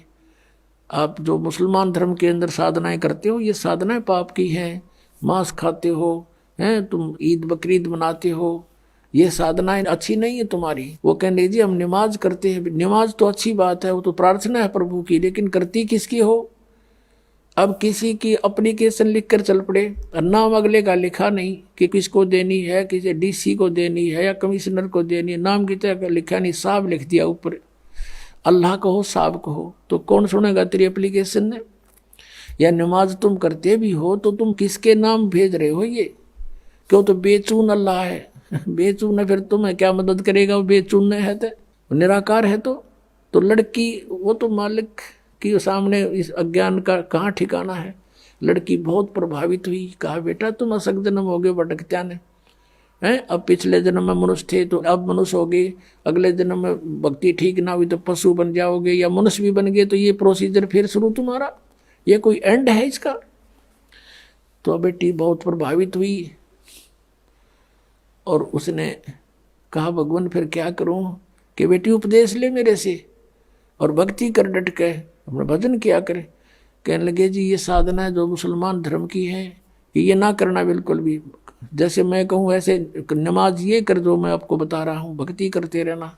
[SPEAKER 2] आप जो मुसलमान धर्म के अंदर साधनाएं करते हो, ये साधनाएं पाप की हैं। मांस खाते हो, हैं तुम, ईद बकरीद मनाते हो, ये साधनाएं अच्छी नहीं है तुम्हारी। वो कहने जी हम नमाज करते हैं। नमाज तो अच्छी बात है, वो तो प्रार्थना है प्रभु की, लेकिन करती किसकी हो? अब किसी की एप्लीकेशन लिख कर चल पड़े, नाम अगले का लिखा नहीं कि किसको देनी है, किसी डीसी को देनी है या कमिश्नर को देनी है, नाम की तरह लिखा नहीं, साहब लिख दिया ऊपर। अल्लाह कहो साहब कहो तो कौन सुनेगा तेरी एप्लीकेशन ने? या नमाज तुम करते भी हो तो तुम किसके नाम भेज रहे हो? ये क्यों? तो बेचून अल्लाह है। बेचून है, फिर तुम्हें क्या मदद करेगा? वो बेचून है तो निराकार है। तो लड़की, वो तो मालिक के सामने इस अज्ञान का कहाँ ठिकाना है। लड़की बहुत प्रभावित हुई, कहा बेटा तुम असक जन्म हो गए भटकत्या ने हैं, अब पिछले जन्म में मनुष्य थे तो अब मनुष्य हो गए, अगले जन्म में भक्ति ठीक ना हुई तो पशु बन जाओगे या मनुष्य भी बन गए, तो ये प्रोसीजर फिर शुरू तुम्हारा, ये कोई एंड है इसका? तो बेटी बहुत प्रभावित हुई और उसने कहा भगवान फिर क्या करूं? कि बेटी उपदेश ले मेरे से और भक्ति कर डट के, अपना भजन किया करे। कहने लगे जी ये साधना है जो मुसलमान धर्म की है, ये ना करना बिल्कुल भी। जैसे मैं कहूँ ऐसे नमाज ये कर जो मैं आपको बता रहा हूँ, भक्ति करते रहना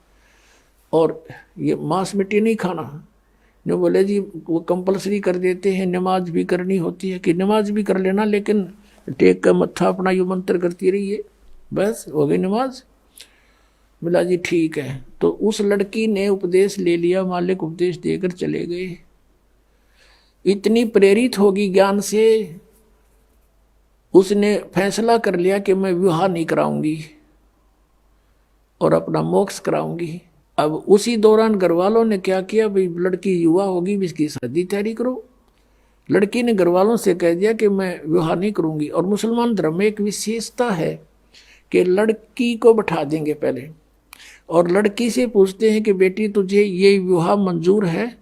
[SPEAKER 2] और ये मांस मिट्टी नहीं खाना। जो बोले जी वो कंपलसरी कर देते हैं, नमाज भी करनी होती है कि नमाज भी कर लेना, लेकिन टेक का मत्था अपना यू मंत्र करती रहिए, बस हो गई नमाज। बोला जी ठीक है। तो उस लड़की ने उपदेश ले लिया, मालिक उपदेश देकर चले गए। इतनी प्रेरित होगी ज्ञान से, उसने फैसला कर लिया कि मैं विवाह नहीं कराऊंगी और अपना मोक्ष कराऊंगी। अब उसी दौरान घर वालों ने क्या किया, भाई लड़की युवा होगी, इसकी शादी तैयारी करो। लड़की ने घर वालों से कह दिया कि मैं विवाह नहीं करूंगी। और मुसलमान धर्म में एक विशेषता है कि लड़की को बैठा देंगे पहले और लड़की से पूछते हैं कि बेटी तुझे ये विवाह मंजूर है?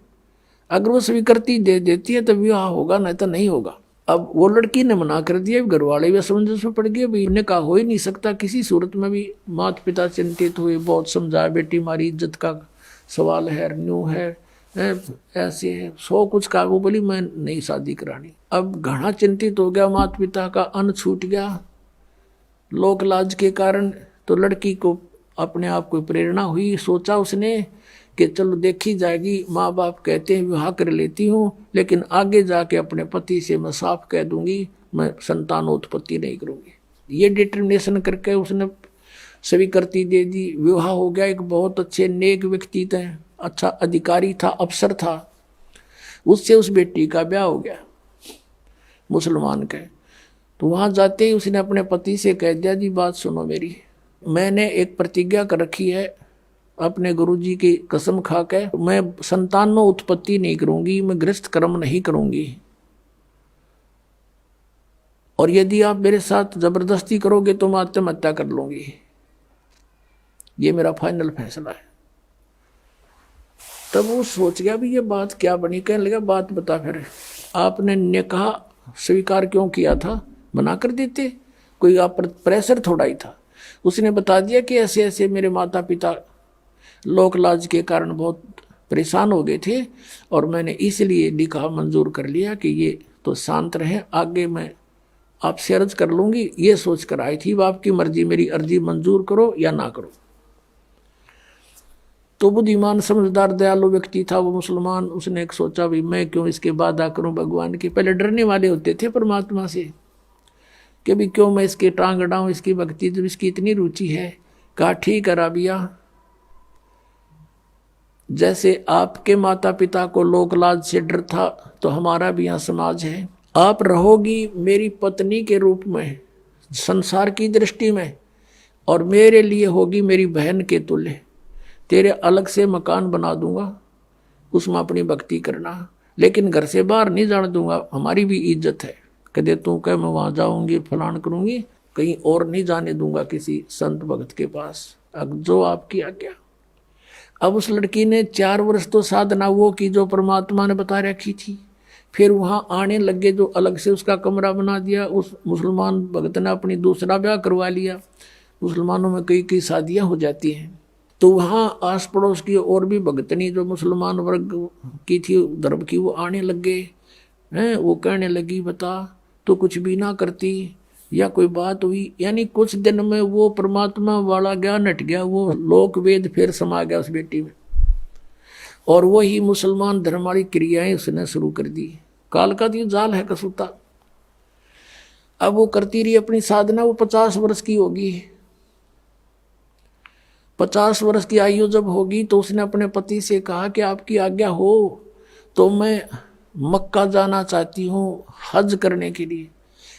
[SPEAKER 2] अगर वो स्वीकृति दे देती है तो विवाह होगा, नहीं तो नहीं होगा। अब वो लड़की ने मना कर दिया, घर वाले भी असमंजस में पड़ गए, भाई इन्हें कहा हो ही नहीं सकता किसी सूरत में भी। माता पिता चिंतित हुए, बहुत समझाया, बेटी हमारी इज्जत का सवाल है, न्यू है, ऐसे है, सो कुछ कहा। वो बोली मैं नहीं शादी करानी। अब घना चिंतित हो गया, माता पिता का अन्न छूट गया लोक लाज के कारण। तो लड़की को अपने आप को प्रेरणा हुई, सोचा उसने कि चलो देखी जाएगी, माँ बाप कहते हैं विवाह कर लेती हूँ, लेकिन आगे जाके अपने पति से मैं साफ कह दूंगी मैं संतानोत्पत्ति नहीं करूंगी। ये डिटर्मिनेशन करके उसने स्वीकृति दे दी। विवाह हो गया। एक बहुत अच्छे नेक व्यक्ति थे, अच्छा अधिकारी था, अफसर था, उससे उस बेटी का ब्याह हो गया मुसलमान के। तो वहाँ जाते ही उसने अपने पति से कह दिया जी बात सुनो मेरी, मैंने एक प्रतिज्ञा कर रखी है अपने गुरुजी की कसम खा के, मैं संतानों उत्पत्ति नहीं करूंगी, मैं गृहस्थ कर्म नहीं करूंगी, और यदि आप मेरे साथ जबरदस्ती करोगे तो मैं आत्महत्या कर लूंगी। ये मेरा फाइनल फैसला है। तब वो सोच गया भी ये बात क्या बनी। कहने लगा बात बता, फिर आपने निकाह स्वीकार क्यों किया था? मना कर देते, कोई आप पर प्रेशर थोड़ा ही था। उसने बता दिया कि ऐसे ऐसे मेरे माता पिता लोक लाज के कारण बहुत परेशान हो गए थे और मैंने इसलिए निकाह मंजूर कर लिया कि ये तो शांत रहे, आगे मैं आपसे अर्ज कर लूंगी। ये सोच कर आई थी, आपकी मर्जी, मेरी अर्जी मंजूर करो या ना करो। तो बुद्धिमान समझदार दयालु व्यक्ति था वो मुसलमान। उसने एक सोचा भी मैं क्यों इसके वादा करूं भगवान के। पहले डरने वाले होते थे परमात्मा से कि भी क्यों मैं इसके टांग अड़ाऊं, इसकी भक्ति जब इसकी इतनी रुचि है। कहा ठीक है राबिया, जैसे आपके माता पिता को लोक लाज से डर था तो हमारा भी यहाँ समाज है। आप रहोगी मेरी पत्नी के रूप में संसार की दृष्टि में और मेरे लिए होगी मेरी बहन के तुल्य। तेरे अलग से मकान बना दूंगा, उसमें अपनी भक्ति करना, लेकिन घर से बाहर नहीं जाने दूंगा, हमारी भी इज्जत है। कदे तू कह मैं वहाँ जाऊंगी फलान करूंगी, कहीं और नहीं जाने दूंगा किसी संत भक्त के पास, जो आपकी आज्ञा। अब उस लड़की ने 4 वर्ष तो साधना वो की जो परमात्मा ने बता रखी थी। फिर वहां आने लगे, जो अलग से उसका कमरा बना दिया। उस मुसलमान भगत ने अपनी दूसरा ब्याह करवा लिया। मुसलमानों में कई कई शादियां हो जाती हैं। तो वहाँ आस पड़ोस की और भी भगतनी जो मुसलमान वर्ग की थी, धर्म की, वो आने लगे हैं। वो कहने लगी, बता तो कुछ भी ना करती या कोई बात हुई। यानी कुछ दिन में वो परमात्मा वाला ज्ञान हट गया, वो लोक वेद फिर समा गया उस बेटी में, और वही मुसलमान धर्म वाली क्रियाएं उसने शुरू कर दी। काल का तो जाल है कसूता। अब वो करती रही अपनी साधना। वो 50 वर्ष की होगी। 50 वर्ष की आयु जब होगी तो उसने अपने पति से कहा कि आपकी आज्ञा हो तो मैं मक्का जाना चाहती हूँ हज करने के लिए।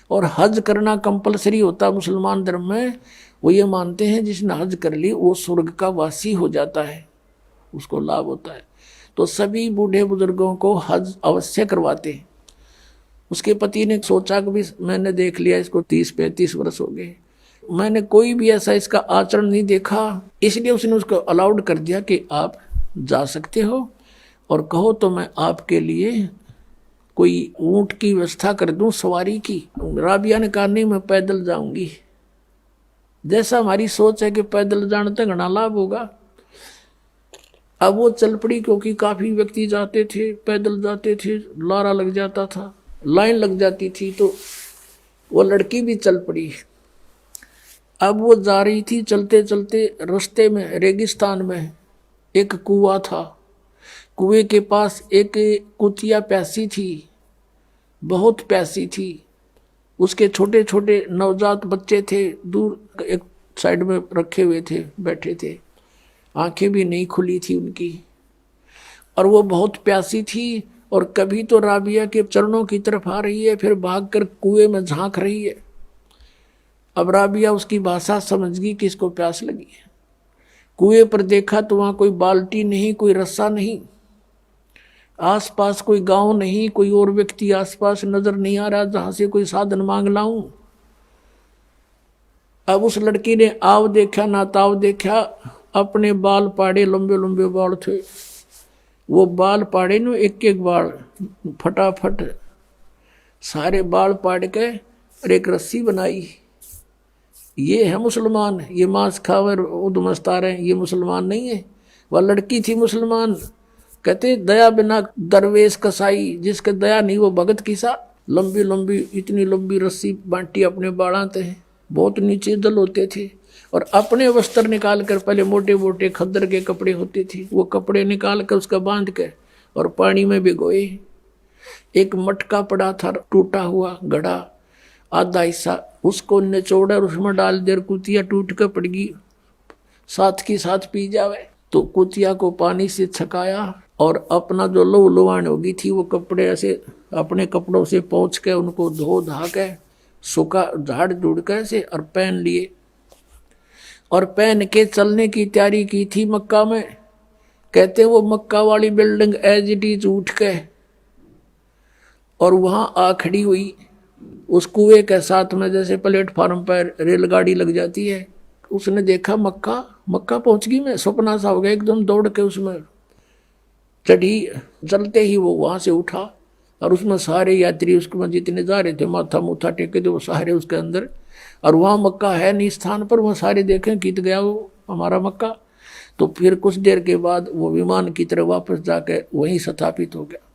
[SPEAKER 2] और हज करना कंपलसरी होता मुसलमान धर्म में। वो ये मानते हैं जिसने हज कर ली वो स्वर्ग का वासी हो जाता है, उसको लाभ होता है। तो सभी बूढ़े बुजुर्गों को हज अवश्य करवाते हैं। उसके पति ने सोचा कि भी मैंने देख लिया इसको 30-35 वर्ष हो गए, मैंने कोई भी ऐसा इसका आचरण नहीं देखा, इसलिए उसने उसको अलाउड कर दिया कि आप जा सकते हो और कहो तो मैं आपके लिए कोई ऊंट की व्यवस्था कर दूं सवारी की। राबिया ने कहा नहीं, मैं पैदल जाऊंगी। जैसा हमारी सोच है कि पैदल जाने तक घना लाभ होगा। अब वो चल पड़ी, क्योंकि काफी व्यक्ति जाते थे, पैदल जाते थे, लारा लग जाता था, लाइन लग जाती थी, तो वो लड़की भी चल पड़ी। अब वो जा रही थी, चलते चलते रास्ते में रेगिस्तान में एक कुआं था। कुएं के पास एक कुतिया प्यासी थी, बहुत प्यासी थी। उसके छोटे छोटे नवजात बच्चे थे, दूर एक साइड में रखे हुए थे, बैठे थे, आंखें भी नहीं खुली थी उनकी, और वो बहुत प्यासी थी। और कभी तो राबिया के चरणों की तरफ आ रही है, फिर भागकर कुएं में झांक रही है। अब राबिया उसकी भाषा समझ गई कि इसको प्यास लगी है। कुएं पर देखा तो वहां कोई बाल्टी नहीं, कोई रस्सा नहीं, आसपास कोई गांव नहीं, कोई और व्यक्ति आसपास नजर नहीं आ रहा जहां से कोई साधन मांग लाऊं। अब उस लड़की ने आव देखा ना ताव देखा, अपने बाल पाड़े, लंबे लंबे बाल थे, वो बाल पाड़े न एक एक बाल फटाफट सारे बाल पाड़ के और एक रस्सी बनाई। ये है मुसलमान, ये मांस खावर उदमस्ता रहे, ये मुसलमान नहीं है। वह लड़की थी मुसलमान। कहते दया बिना दरवेश कसाई, जिसके दया नहीं वो भगत किसा। लंबी लंबी इतनी लंबी रस्सी बांटी अपने बाड़ाते हैं, बहुत नीचे दल होते थे, और अपने वस्त्र निकाल कर, पहले मोटे मोटे खद्दर के कपड़े होते थे, वो कपड़े निकाल कर उसका बांध के और पानी में भिगोए। एक मटका पड़ा था टूटा हुआ घड़ा, आधा हिस्सा उसको निचोड़ा और उसमें डाल दे, कुतिया टूट कर पड़ गई, साथ की साथ पी जावे। तो कुतिया को पानी से छकाया और अपना जो लहू लुहान होगी थी वो कपड़े ऐसे अपने कपड़ों से पोंछ के उनको धो धा के सूखा झाड़ झूड़ कैसे और पहन लिए, और पहन के चलने की तैयारी की थी मक्का में। कहते वो मक्का वाली बिल्डिंग एज इट इज उठ के और वहां आ खड़ी हुई उस कुएं के साथ में, जैसे प्लेटफार्म पर रेलगाड़ी लग जाती है। उसने देखा मक्का, मक्का पहुंच गई। मैं सपना सा हो गया, एकदम दौड़ के उसमें चढ़ी। चलते ही वो वहां से उठा और उसमें सारे यात्री उसके जितने जा रहे थे माथा मुथा टेके थे वो सारे उसके अंदर, और वहाँ मक्का है नहीं स्थान पर, वहाँ सारे देखें कित गया वो हमारा मक्का। तो फिर कुछ देर के बाद वो विमान की तरह वापस जाके वहीं स्थापित हो गया।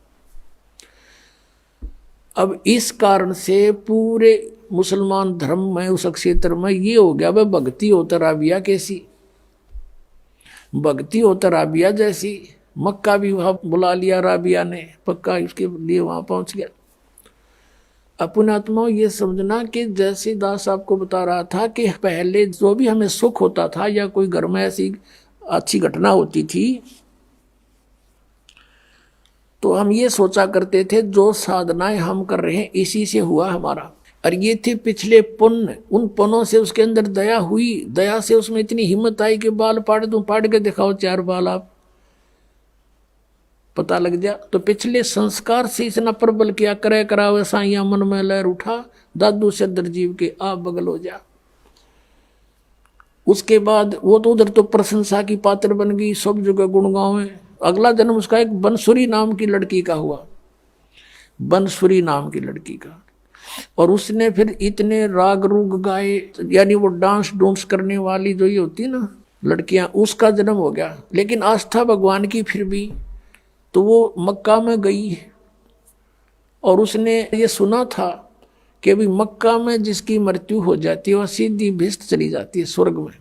[SPEAKER 2] अब इस कारण से पूरे मुसलमान धर्म में उस क्षेत्र में ये हो गया, वह भक्ति होता राबिया कैसी, भक्ति होता राबिया जैसी। मक्का भी वहां बुला लिया राबिया ने, पक्का इसके लिए वहां पहुंच गया। अपने आत्माओं ये समझना कि जैसे दास आपको बता रहा था कि पहले जो भी हमें सुख होता था या कोई घर में ऐसी अच्छी घटना होती थी तो हम ये सोचा करते थे जो साधनाएं हम कर रहे हैं इसी से हुआ हमारा, और ये थे पिछले पुण्य। उन पुण्यों से उसके अंदर दया हुई, दया से उसमें इतनी हिम्मत आई कि बाल पाड़ दूं, पाड़ के दिखाओ 4 बाल, आप पता लग जा। तो पिछले संस्कार से इतना प्रबल किया, करे करावे साइया मन में लहर उठा, दादू सदर जीव के आप बगल हो जा। उसके बाद वो तो उधर तो प्रशंसा की पात्र बन गई, सब जगह गुणगांव में। अगला जन्म उसका एक बनसुरी नाम की लड़की का हुआ, बनसुरी नाम की लड़की का। और उसने फिर इतने राग रूग गाए, यानी वो डांस डूंस करने वाली जो ये होती है ना लड़कियां, उसका जन्म हो गया। लेकिन आस्था भगवान की फिर भी, तो वो मक्का में गई और उसने ये सुना था कि अभी मक्का में जिसकी मृत्यु हो जाती है वह सीधी भिष्ट चली जाती है स्वर्ग में।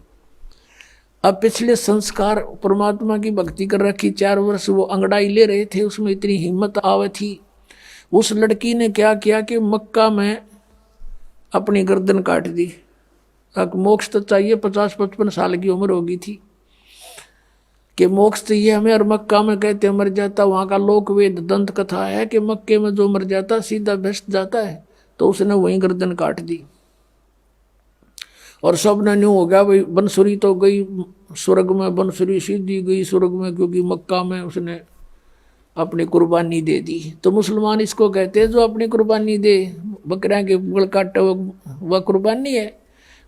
[SPEAKER 2] अब पिछले संस्कार परमात्मा की भक्ति कर रखी, 4 वर्ष वो अंगड़ाई ले रहे थे, उसमें इतनी हिम्मत आवे थी। उस लड़की ने क्या किया कि मक्का में अपनी गर्दन काट दी। मोक्ष तो चाहिए, 50-55 साल की उम्र होगी थी कि मोक्ष चाहिए हमें, और मक्का में कहते मर जाता, वहां का लोक वेद दंत कथा है कि मक्के में जो मर जाता सीधा भ्रष्ट जाता है। तो उसने वहीं गर्दन काट दी और सब ने न्यू हो गया भाई, बनसुरी तो गई स्वर्ग में, बनसुरी सीधी गई स्वर्ग में, क्योंकि मक्का में उसने अपनी कुर्बानी दे दी। तो मुसलमान इसको कहते हैं जो अपनी कुर्बानी दे, बकरियां के गल काटे वह कुर्बानी है।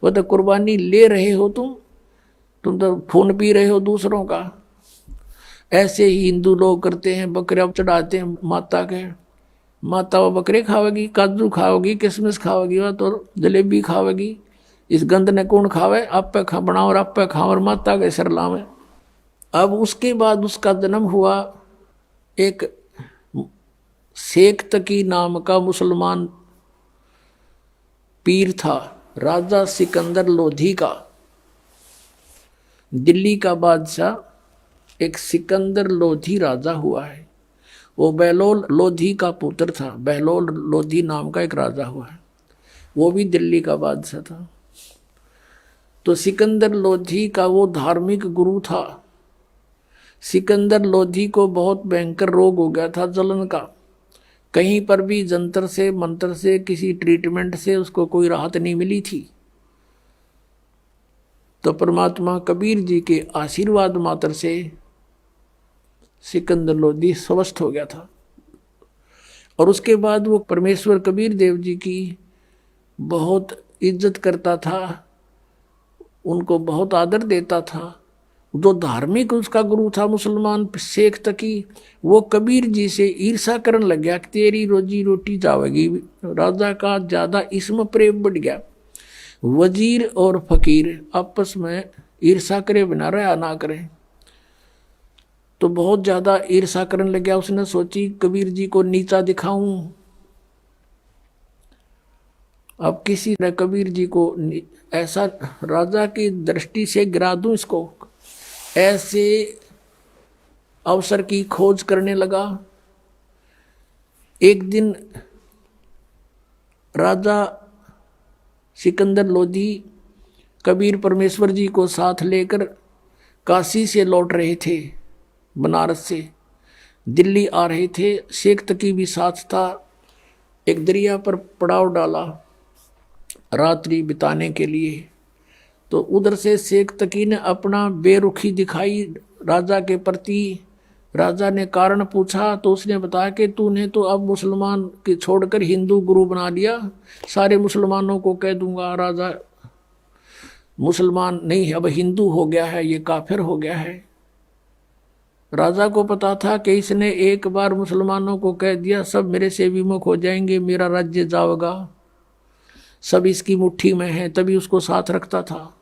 [SPEAKER 2] वह तो कुर्बानी ले रहे हो तुम तो खून पी रहे हो दूसरों का। ऐसे ही हिंदू लोग करते हैं, बकरियां चढ़ाते हैं माता के, माता वो बकरे खावेगी, काजू खाओगी, किशमिश खाओगी, वह तो जलेबी खावेगी। इस गंद ने कौन खावे, आप पे खा बनाओ और आप पे खाओ और माता के सिर लावे। अब उसके बाद उसका जन्म हुआ एक शेख तकी नाम का मुसलमान पीर था, राजा सिकंदर लोधी का, दिल्ली का बादशाह एक सिकंदर लोधी राजा हुआ है। वो बहलोल लोधी का पुत्र था, बहलोल लोधी नाम का एक राजा हुआ है, वो भी दिल्ली का बादशाह था। तो सिकंदर लोधी का वो धार्मिक गुरु था। सिकंदर लोधी को बहुत भयंकर रोग हो गया था जलन का, कहीं पर भी जंतर से मंत्र से किसी ट्रीटमेंट से उसको कोई राहत नहीं मिली थी। तो परमात्मा कबीर जी के आशीर्वाद मात्र से सिकंदर लोधी स्वस्थ हो गया था। और उसके बाद वो परमेश्वर कबीर देव जी की बहुत इज्जत करता था, उनको बहुत आदर देता था। जो धार्मिक उसका गुरु था मुसलमान शेख तकी, वो कबीर जी से ईर्षा करने लग गया कि तेरी रोजी रोटी जावेगी। राजा का ज्यादा इसमें प्रेम बढ़ गया। वजीर और फकीर आपस में ईर्षा करे बिना रहा ना करें, तो बहुत ज्यादा ईर्षा करने लग गया। उसने सोची कबीर जी को नीचा दिखाऊं, अब किसी ने कबीर जी को ऐसा राजा की दृष्टि से गिरा दूं इसको, ऐसे अवसर की खोज करने लगा। एक दिन राजा सिकंदर लोधी कबीर परमेश्वर जी को साथ लेकर काशी से लौट रहे थे, बनारस से दिल्ली आ रहे थे। शेख तकी भी साथ था। एक दरिया पर पड़ाव डाला रात्रि बिताने के लिए। तो उधर से शेख तकी ने अपना बेरुखी दिखाई राजा के प्रति। राजा ने कारण पूछा तो उसने बताया कि तूने तो अब मुसलमान के छोड़कर हिंदू गुरु बना लिया, सारे मुसलमानों को कह दूंगा राजा मुसलमान नहीं अब हिंदू हो गया है, ये काफिर हो गया है। राजा को पता था कि इसने एक बार मुसलमानों को कह दिया सब मेरे से विमुख हो जाएंगे, मेरा राज्य जाएगा, सब इसकी मुट्ठी में है, तभी उसको साथ रखता था।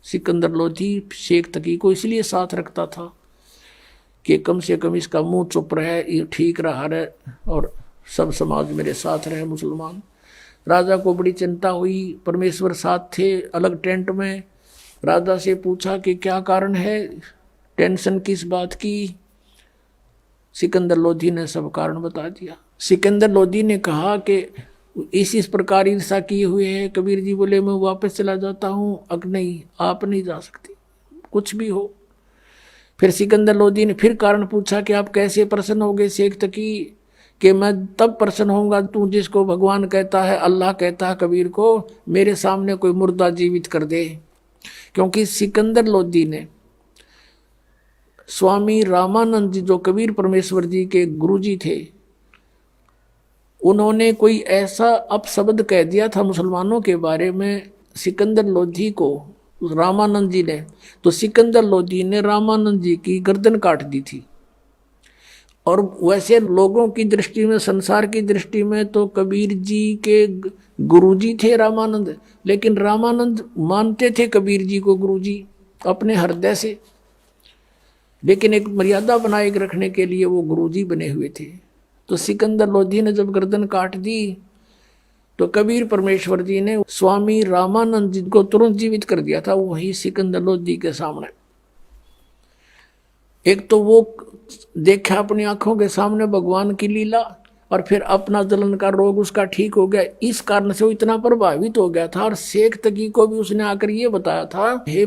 [SPEAKER 2] सिकंदर लोधी शेख तकी को इसलिए साथ रखता था कि कम से कम इसका मुंह चुप रहे, ये ठीक रहा रहे और सब समाज मेरे साथ रहे मुसलमान। राजा को बड़ी चिंता हुई, परमेश्वर साथ थे अलग टेंट में। राजा से पूछा कि क्या कारण है, टेंशन किस बात की। सिकंदर लोधी ने सब कारण बता दिया। सिकंदर लोधी ने कहा कि इस प्रकार ईर्षा किए हुए है। कबीर जी बोले मैं वापस चला जाता हूँ। अग नहीं, आप नहीं जा सकते, कुछ भी हो। फिर सिकंदर लोधी ने फिर कारण पूछा कि आप कैसे प्रसन्न हो गए शेख तकी, कि मैं तब प्रसन्न होऊंगा तू जिसको भगवान कहता है, अल्लाह कहता है कबीर को, मेरे सामने कोई मुर्दा जीवित कर दे। क्योंकि सिकंदर लोधी ने स्वामी रामानंद जी जो कबीर परमेश्वर जी के गुरुजी थे, उन्होंने कोई ऐसा अपशब्द कह दिया था मुसलमानों के बारे में सिकंदर लोधी को, उस रामानंद जी ने, तो सिकंदर लोधी ने रामानंद जी की गर्दन काट दी थी। और वैसे लोगों की दृष्टि में, संसार की दृष्टि में तो कबीर जी के गुरुजी थे रामानंद, लेकिन रामानंद मानते थे कबीर जी को गुरुजी अपने हृदय से, लेकिन एक मर्यादा बनाए रखने के लिए वो गुरुजी बने हुए थे। तो सिकंदर लोधी ने जब गर्दन काट दी तो कबीर परमेश्वर जी ने स्वामी रामानंद जी को तुरंत जीवित कर दिया था वही सिकंदर लोधी के सामने। एक तो वो देखा अपनी आंखों के सामने भगवान की लीला, और फिर अपना जलन का रोग उसका ठीक हो गया। इस कारण से वो इतना प्रभावित हो गया था, और शेख तकी को भी उसने आकर ये बताया था, हे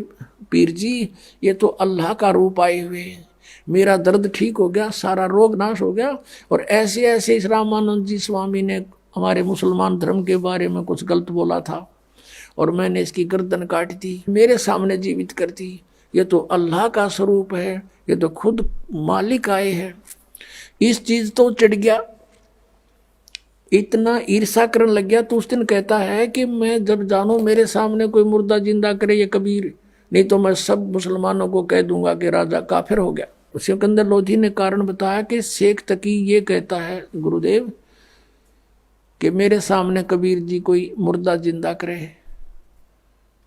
[SPEAKER 2] पीर जी, ये तो अल्लाह का रूप आए हुए, मेरा दर्द ठीक हो गया, सारा रोग नाश हो गया। और ऐसे ऐसे इस रामानंद जी स्वामी ने हमारे मुसलमान धर्म के बारे में कुछ गलत बोला था, और मैंने इसकी गर्दन काट दी, मेरे सामने जीवित कर दी। ये तो अल्लाह का स्वरूप है, ये तो खुद मालिक आए हैं। इस चीज तो चढ़ गया, इतना ईर्षा करने लग गया। तो उस दिन कहता है कि मैं जब जानू मेरे सामने कोई मुर्दा जिंदा करे ये कबीर, नहीं तो मैं सब मुसलमानों को कह दूंगा कि राजा काफिर हो गया। सिकंदर लोधी ने कारण बताया कि शेख तकी ये कहता है गुरुदेव कि मेरे सामने कबीर जी कोई मुर्दा जिंदा करे,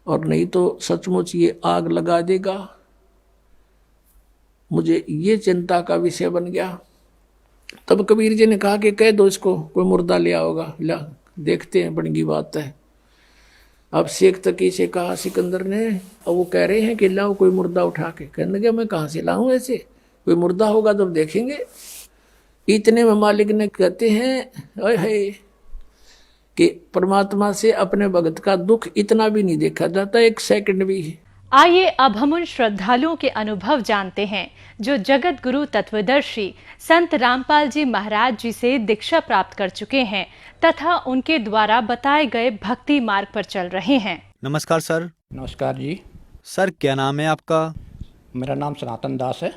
[SPEAKER 2] और नहीं तो सचमुच ये आग लगा देगा। मुझे ये चिंता का विषय बन गया। तब कबीर जी ने कहा कि कह दो इसको, कोई मुर्दा लिया होगा, ला देखते हैं, बड़ी बात है। अब शेख तकी से कहा सिकंदर ने, और वो कह रहे हैं कि लाओ कोई मुर्दा उठा के। कहने लगे मैं कहाँ से लाऊं, ऐसे कोई मुर्दा होगा जब देखेंगे। इतने में मालिक ने कहते हैं ओए है कि परमात्मा से अपने भगत का दुख इतना भी नहीं देखा जाता, एक सेकंड भी।
[SPEAKER 3] आइए अब हम उन श्रद्धालुओं के अनुभव जानते हैं जो जगत गुरु तत्वदर्शी संत रामपाल जी महाराज जी से दीक्षा प्राप्त कर चुके हैं तथा उनके द्वारा बताए गए भक्ति मार्ग पर चल रहे हैं।
[SPEAKER 4] नमस्कार सर।
[SPEAKER 5] नमस्कार जी।
[SPEAKER 4] सर क्या नाम है आपका?
[SPEAKER 5] मेरा नाम सनातन दास है।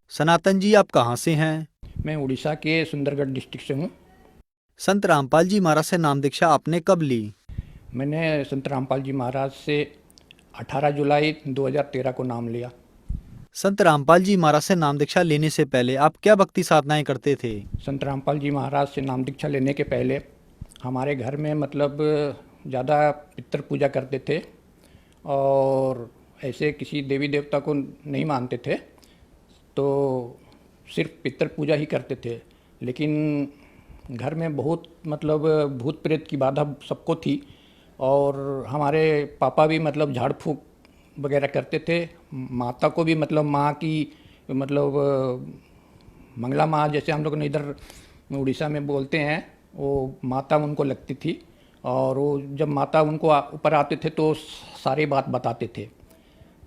[SPEAKER 4] सनातन जी आप कहाँ से हैं?
[SPEAKER 5] मैं उड़ीसा के सुंदरगढ़ डिस्ट्रिक्ट से हूँ।
[SPEAKER 4] संत रामपाल जी महाराज से नाम दीक्षा आपने कब ली?
[SPEAKER 5] मैंने संत रामपाल जी महाराज से 18 जुलाई 2013 को नाम लिया।
[SPEAKER 4] संत रामपाल जी महाराज से नाम दीक्षा लेने से पहले आप क्या भक्ति साधनाएं करते थे?
[SPEAKER 5] संत रामपाल जी महाराज से नाम दीक्षा लेने के पहले हमारे घर में मतलब ज़्यादा पितृ पूजा करते थे और ऐसे किसी देवी देवता को नहीं मानते थे, तो सिर्फ पितृ पूजा ही करते थे। लेकिन घर में बहुत मतलब भूत प्रेत की बाधा सबको थी, और हमारे पापा भी मतलब झाड़ फूँक वगैरह करते थे। माता को भी मतलब माँ की मतलब मंगला माँ जैसे हम लोग ने इधर उड़ीसा में बोलते हैं, वो माता उनको लगती थी, और वो जब माता उनको ऊपर आते थे तो सारी बात बताते थे,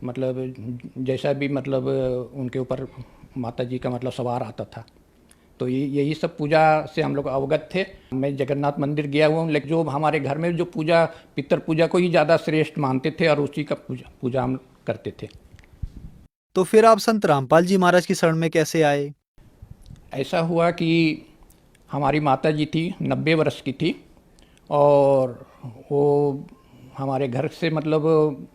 [SPEAKER 5] मतलब जैसा भी मतलब उनके ऊपर माता जी का मतलब सवार आता था। तो यही सब पूजा से हम लोग अवगत थे। मैं जगन्नाथ मंदिर गया हुआ हूँ, लेकिन जो हमारे घर में जो पूजा पितृ पूजा को ही ज़्यादा श्रेष्ठ मानते थे और उसी का पूजा हम करते थे।
[SPEAKER 4] तो फिर आप संत रामपाल जी महाराज की शरण में कैसे आए?
[SPEAKER 5] ऐसा हुआ कि हमारी माता जी थी, 90 वर्ष की थी, और वो हमारे घर से मतलब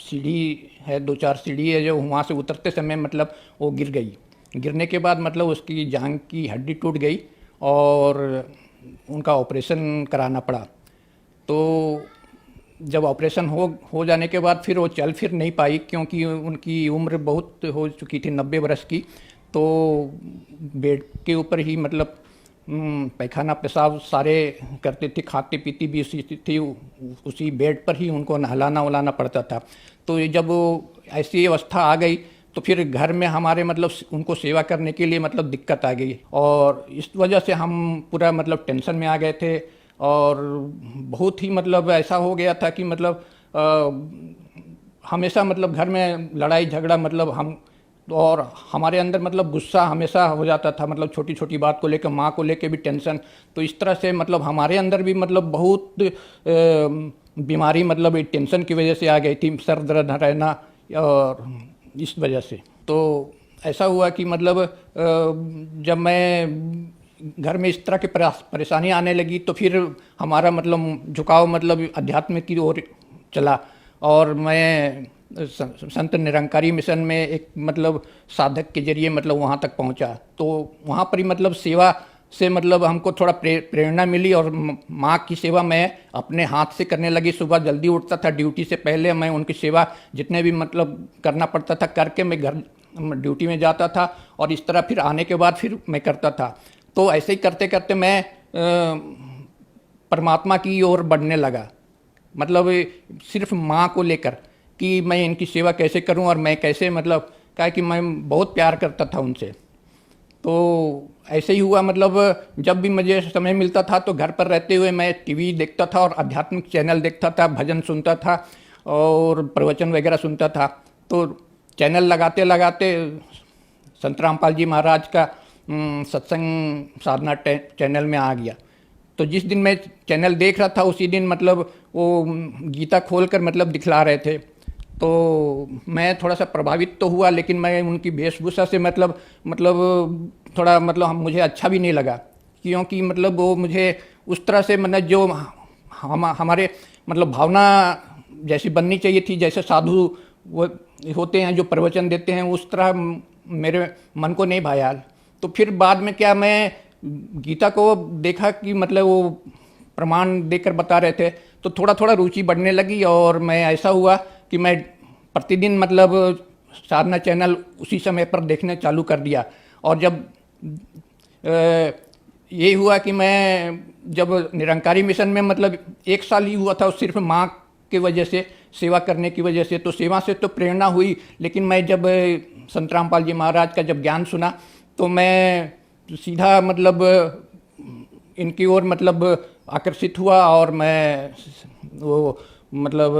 [SPEAKER 5] सीढ़ी है, 2-4 सीढ़ी है, जो वहाँ से उतरते समय मतलब वो गिर गई। गिरने के बाद मतलब उसकी जांघ की हड्डी टूट गई और उनका ऑपरेशन कराना पड़ा। तो जब ऑपरेशन हो जाने के बाद फिर वो चल फिर नहीं पाई, क्योंकि उनकी उम्र बहुत हो चुकी थी, 90 वर्ष की। तो बेड के ऊपर ही मतलब पैखाना पेशाब सारे करते थे, खाते पीती भी उसी बेड पर ही उनको नहलाना वलाना पड़ता था। तो जब ऐसी अवस्था आ गई तो फिर घर में हमारे मतलब उनको सेवा करने के लिए मतलब दिक्कत आ गई, और इस वजह से हम पूरा मतलब टेंशन में आ गए थे। और बहुत ही मतलब ऐसा हो गया था कि मतलब हमेशा मतलब घर में लड़ाई झगड़ा मतलब हम, और हमारे अंदर मतलब गुस्सा हमेशा हो जाता था, मतलब छोटी छोटी बात को लेकर, माँ को लेकर भी टेंशन। तो इस तरह से मतलब हमारे अंदर भी मतलब बहुत बीमारी मतलब टेंशन की वजह से आ गई थी, सर दर्द रहना, और इस वजह से। तो ऐसा हुआ कि मतलब जब मैं घर में इस तरह की परेशानी आने लगी तो फिर हमारा मतलब झुकाव मतलब अध्यात्म की ओर चला, और मैं संत निरंकारी मिशन में एक मतलब साधक के जरिए मतलब वहाँ तक पहुँचा। तो वहाँ पर ही मतलब सेवा से मतलब हमको थोड़ा प्रेरणा मिली और माँ की सेवा मैं अपने हाथ से करने लगी। सुबह जल्दी उठता था, ड्यूटी से पहले मैं उनकी सेवा जितने भी मतलब करना पड़ता था करके मैं घर ड्यूटी में जाता था, और इस तरह फिर आने के बाद फिर मैं करता था। तो ऐसे ही करते करते मैं परमात्मा की ओर बढ़ने लगा, मतलब सिर्फ माँ को लेकर कि मैं इनकी सेवा कैसे करूं और मैं कैसे मतलब क्या कि मैं बहुत प्यार करता था उनसे। तो ऐसे ही हुआ, मतलब जब भी मुझे समय मिलता था तो घर पर रहते हुए मैं टीवी देखता था और आध्यात्मिक चैनल देखता था, भजन सुनता था और प्रवचन वगैरह सुनता था। तो चैनल लगाते लगाते संत रामपाल जी महाराज का सत्संग साधना चैनल में आ गया। तो जिस दिन मैं चैनल देख रहा था उसी दिन मतलब वो गीता खोलकर मतलब दिखला रहे थे। तो मैं थोड़ा सा प्रभावित तो हुआ, लेकिन मैं उनकी वेशभूषा से मतलब थोड़ा मतलब मुझे अच्छा भी नहीं लगा, क्योंकि मतलब वो मुझे उस तरह से मतलब जो हमारे मतलब भावना जैसी बननी चाहिए थी, जैसे साधु वो होते हैं जो प्रवचन देते हैं, उस तरह मेरे मन को नहीं भाया। तो फिर बाद में क्या, मैं गीता को देखा कि मतलब वो प्रमाण देकर बता रहे थे, तो थोड़ा थोड़ा रुचि बढ़ने लगी और मैं ऐसा हुआ कि मैं प्रतिदिन मतलब साधना चैनल उसी समय पर देखने चालू कर दिया। और जब ये हुआ कि मैं जब निरंकारी मिशन में मतलब 1 साल ही हुआ था, सिर्फ माँ की वजह से, सेवा करने की वजह से, तो सेवा से तो प्रेरणा हुई, लेकिन मैं जब संत रामपाल जी महाराज का जब ज्ञान सुना तो मैं सीधा मतलब इनकी ओर मतलब आकर्षित हुआ और मैं वो मतलब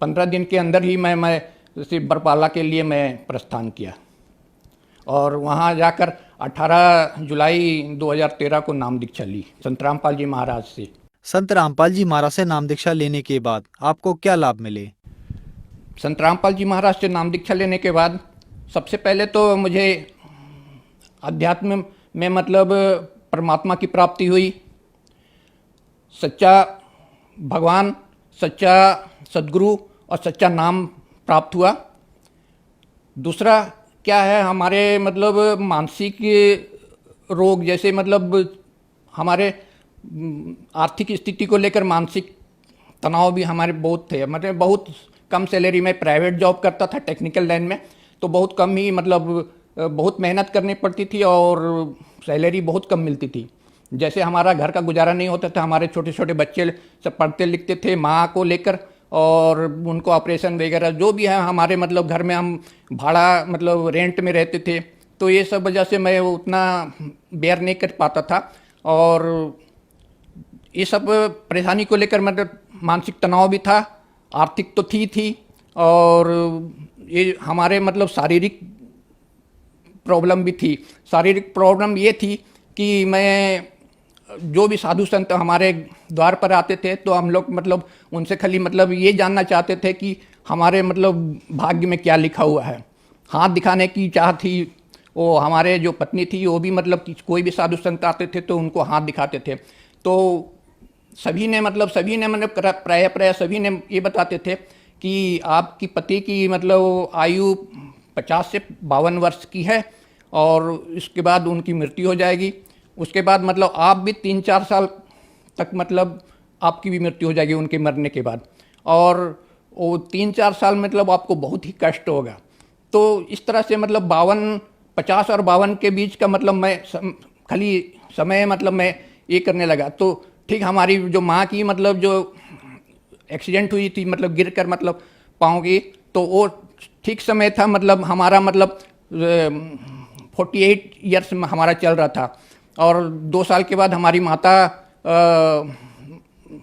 [SPEAKER 5] 15 दिन के अंदर ही मैं सिर्फ बरपाला के लिए मैं प्रस्थान किया और वहाँ जाकर 18 जुलाई 2013 को नाम दीक्षा ली संत रामपाल जी महाराज से।
[SPEAKER 4] संत रामपाल जी महाराज से नाम दीक्षा लेने के बाद आपको क्या लाभ मिले?
[SPEAKER 5] संत रामपाल जी महाराज से नाम दीक्षा लेने के बाद सबसे पहले तो मुझे अध्यात्म में मतलब परमात्मा की प्राप्ति हुई, सच्चा भगवान, सच्चा सद्गुरु और सच्चा नाम प्राप्त हुआ। दूसरा क्या है, हमारे मतलब मानसिक रोग, जैसे मतलब हमारे आर्थिक स्थिति को लेकर मानसिक तनाव भी हमारे बहुत थे। मतलब बहुत कम सैलरी में प्राइवेट जॉब करता था टेक्निकल लाइन में, तो बहुत कम ही मतलब बहुत मेहनत करनी पड़ती थी और सैलरी बहुत कम मिलती थी। जैसे हमारा घर का गुजारा नहीं होता था, हमारे छोटे छोटे बच्चे सब पढ़ते लिखते थे माँ को लेकर, और उनको ऑपरेशन वगैरह जो भी है हमारे मतलब घर में हम भाड़ा मतलब रेंट में रहते थे, तो ये सब वजह से मैं उतना बेयर नहीं कर पाता था। और ये सब परेशानी को लेकर मतलब मानसिक तनाव भी था, आर्थिक तो थी और ये हमारे मतलब शारीरिक प्रॉब्लम भी थी। शारीरिक प्रॉब्लम ये थी कि मैं जो भी साधु संत हमारे द्वार पर आते थे तो हम लोग मतलब उनसे खाली मतलब ये जानना चाहते थे कि हमारे मतलब भाग्य में क्या लिखा हुआ है। हाथ दिखाने की चाह थी। वो हमारे जो पत्नी थी वो भी मतलब कोई भी साधु संत आते थे तो उनको हाथ दिखाते थे। तो सभी ने मतलब प्राय सभी ने ये बताते थे कि आपकी पति की मतलब आयु 50 से 52 वर्ष की है और इसके बाद उनकी मृत्यु हो जाएगी। उसके बाद मतलब आप भी 3-4 साल तक मतलब आपकी भी मृत्यु हो जाएगी उनके मरने के बाद, और वो 3-4 साल मतलब आपको बहुत ही कष्ट होगा। तो इस तरह से मतलब 50 और 52 के बीच का मतलब मैं खाली समय मतलब मैं ये करने लगा। तो ठीक हमारी जो माँ की मतलब जो एक्सीडेंट हुई थी मतलब गिर कर मतलब पाँव की, तो वो ठीक समय था मतलब हमारा मतलब 48 ईयर्स में हमारा चल रहा था, और 2 साल के बाद हमारी माता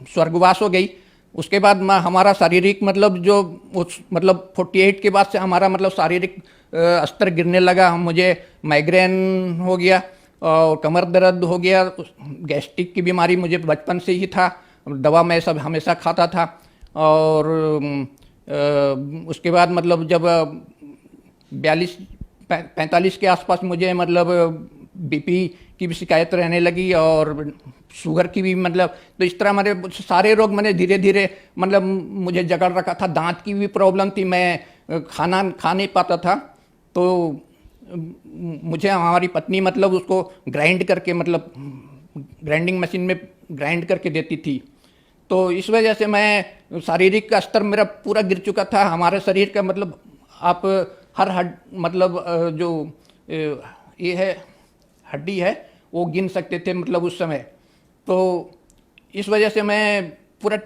[SPEAKER 5] स्वर्गवास हो गई। उसके बाद हमारा शारीरिक मतलब जो मतलब 48 के बाद से हमारा मतलब शारीरिक स्तर गिरने लगा। मुझे माइग्रेन हो गया और कमर दर्द हो गया, गैस्ट्रिक की बीमारी मुझे बचपन से ही था, दवा मैं सब हमेशा खाता था। और उसके बाद मतलब जब 42-45 के आसपास मुझे मतलब बीपी की भी शिकायत रहने लगी और शुगर की भी, मतलब तो इस तरह मेरे सारे रोग मैंने धीरे धीरे मतलब मुझे जकड़ रखा था। दांत की भी प्रॉब्लम थी, मैं खाना खा नहीं पाता था। तो मुझे हमारी पत्नी मतलब उसको ग्राइंड करके, मतलब ग्राइंडिंग मशीन में ग्राइंड करके देती थी। तो इस वजह से मैं शारीरिक का स्तर मेरा पूरा गिर चुका था। हमारे शरीर का मतलब आप हर मतलब जो ये है हड्डी है वो गिन सकते थे मतलब उस समय। तो इस वजह से मैं पूरा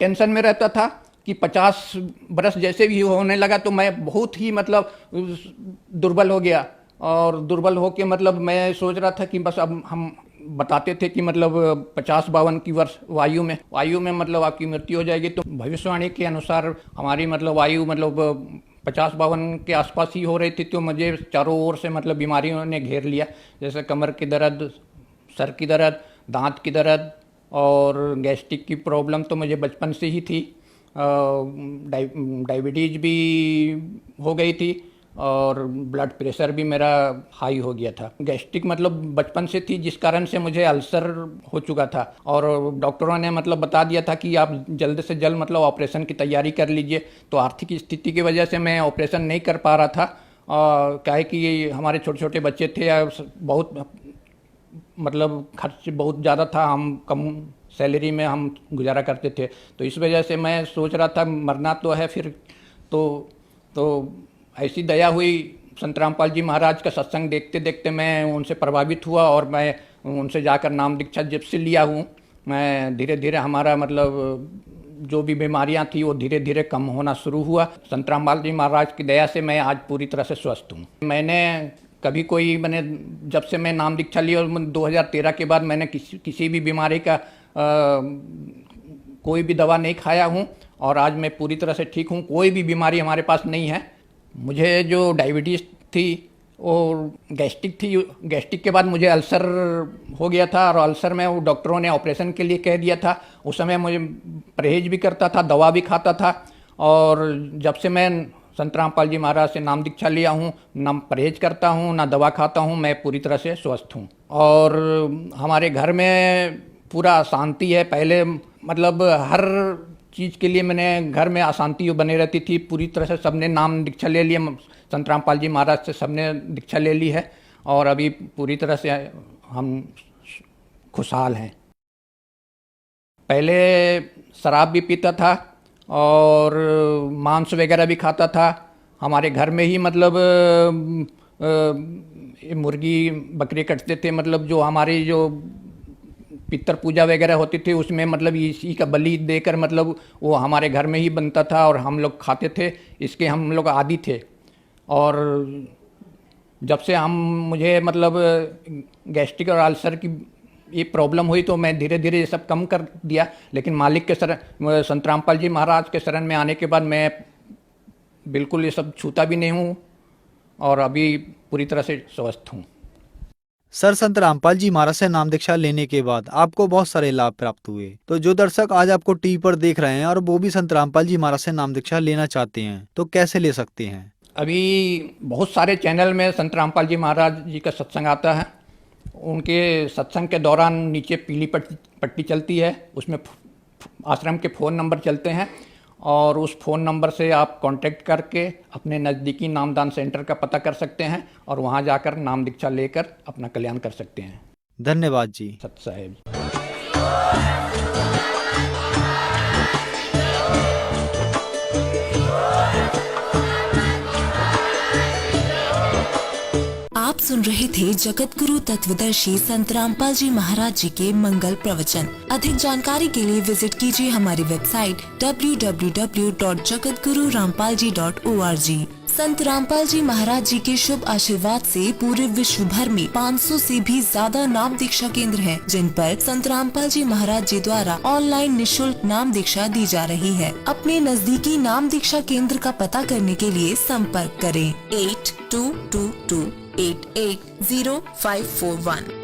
[SPEAKER 5] टेंशन में रहता था कि 50 बरस जैसे भी होने लगा तो मैं बहुत ही मतलब दुर्बल हो गया। और दुर्बल होके मतलब मैं सोच रहा था कि बस अब हम बताते थे कि मतलब 50-52 की वर्ष वायु में मतलब आपकी मृत्यु हो जाएगी। तो भविष्यवाणी के अनुसार हमारी मतलब आयु मतलब 50-52 के आसपास ही हो रही थी। तो मुझे चारों ओर से मतलब बीमारियों ने घेर लिया, जैसे कमर की दर्द, सर की दर्द, दांत की दर्द और गैस्ट्रिक की प्रॉब्लम तो मुझे बचपन से ही थी। डायबिटीज भी हो गई थी और ब्लड प्रेशर भी मेरा हाई हो गया था। गैस्ट्रिक मतलब बचपन से थी, जिस कारण से मुझे अल्सर हो चुका था और डॉक्टरों ने मतलब बता दिया था कि आप जल्द से जल्द मतलब ऑपरेशन की तैयारी कर लीजिए। तो आर्थिक स्थिति की वजह से मैं ऑपरेशन नहीं कर पा रहा था। क्या है कि हमारे छोटे छोटे बच्चे थे, बहुत मतलब खर्च बहुत ज़्यादा था, हम कम सैलरी में हम गुजारा करते थे। तो इस वजह से मैं सोच रहा था मरना तो है फिर। तो ऐसी दया हुई, संत रामपाल जी महाराज का सत्संग देखते देखते मैं उनसे प्रभावित हुआ और मैं उनसे जाकर नाम दीक्षा जब से लिया हूँ, मैं धीरे धीरे हमारा मतलब जो भी बीमारियाँ थी वो धीरे धीरे कम होना शुरू हुआ। संत रामपाल जी महाराज की दया से मैं आज पूरी तरह से स्वस्थ हूँ। मैंने जब से मैं नाम दीक्षा लिया 2013 के बाद मैंने किसी भी बीमारी का कोई भी दवा नहीं खाया हूँ और आज मैं पूरी तरह से ठीक हूँ। कोई भी बीमारी हमारे पास नहीं है। मुझे जो डायबिटीज़ थी और गैस्ट्रिक थी, गैस्ट्रिक के बाद मुझे अल्सर हो गया था और अल्सर में वो डॉक्टरों ने ऑपरेशन के लिए कह दिया था। उस समय मुझे परहेज भी करता था, दवा भी खाता था और जब से मैं संत रामपाल जी महाराज से नाम दीक्षा लिया हूँ, ना परहेज करता हूँ ना दवा खाता हूँ, मैं पूरी तरह से स्वस्थ हूँ। और हमारे घर में पूरा शांति है। पहले मतलब हर चीज़ के लिए मैंने घर में अशांति बनी रहती थी। पूरी तरह से सबने नाम दीक्षा ले लिया, संत रामपाल जी महाराज से सबने दीक्षा ले ली है और अभी पूरी तरह से हम खुशहाल हैं। पहले शराब भी पीता था और मांस वगैरह भी खाता था। हमारे घर में ही मतलब मुर्गी बकरी कटते थे, मतलब जो हमारी जो पितर पूजा वगैरह होती थी उसमें मतलब इसी का बलि देकर मतलब वो हमारे घर में ही बनता था और हम लोग खाते थे। इसके हम लोग आदी थे। और जब से मुझे मतलब गैस्ट्रिक और अल्सर की ये प्रॉब्लम हुई तो मैं धीरे धीरे ये सब कम कर दिया। लेकिन मालिक के शरण, संत रामपाल जी महाराज के शरण में आने के बाद मैं बिल्कुल ये सब छूता भी नहीं हूँ और अभी पूरी तरह से स्वस्थ हूँ।
[SPEAKER 4] सर, संत रामपाल जी महाराज से नाम दीक्षा लेने के बाद आपको बहुत सारे लाभ प्राप्त हुए। तो जो दर्शक आज आपको टीवी पर देख रहे हैं और वो भी संत रामपाल जी महाराज से नाम दीक्षा लेना चाहते हैं तो कैसे ले सकते हैं?
[SPEAKER 5] अभी बहुत सारे चैनल में संत रामपाल जी महाराज जी का सत्संग आता है। उनके सत्संग के दौरान नीचे पीली पट्टी चलती है, उसमें आश्रम के फ़ोन नंबर चलते हैं और उस फ़ोन नंबर से आप कांटेक्ट करके अपने नज़दीकी नामदान सेंटर का पता कर सकते हैं और वहां जाकर नाम दीक्षा लेकर अपना कल्याण कर सकते हैं।
[SPEAKER 4] धन्यवाद जी।
[SPEAKER 5] सत साहेब।
[SPEAKER 6] आप सुन रहे थे जगत गुरु तत्वदर्शी संत रामपाल जी महाराज जी के मंगल प्रवचन। अधिक जानकारी के लिए विजिट कीजिए हमारी वेबसाइट www.jagatgururampalji.org। संत रामपाल जी महाराज जी के शुभ आशीर्वाद से पूरे विश्व भर में 500 से भी ज्यादा नाम दीक्षा केंद्र हैं, जिन पर संत रामपाल जी महाराज जी द्वारा ऑनलाइन निशुल्क नाम दीक्षा दी जा रही है। अपने नजदीकी नाम दीक्षा केंद्र का पता करने के लिए संपर्क करें 8222880541।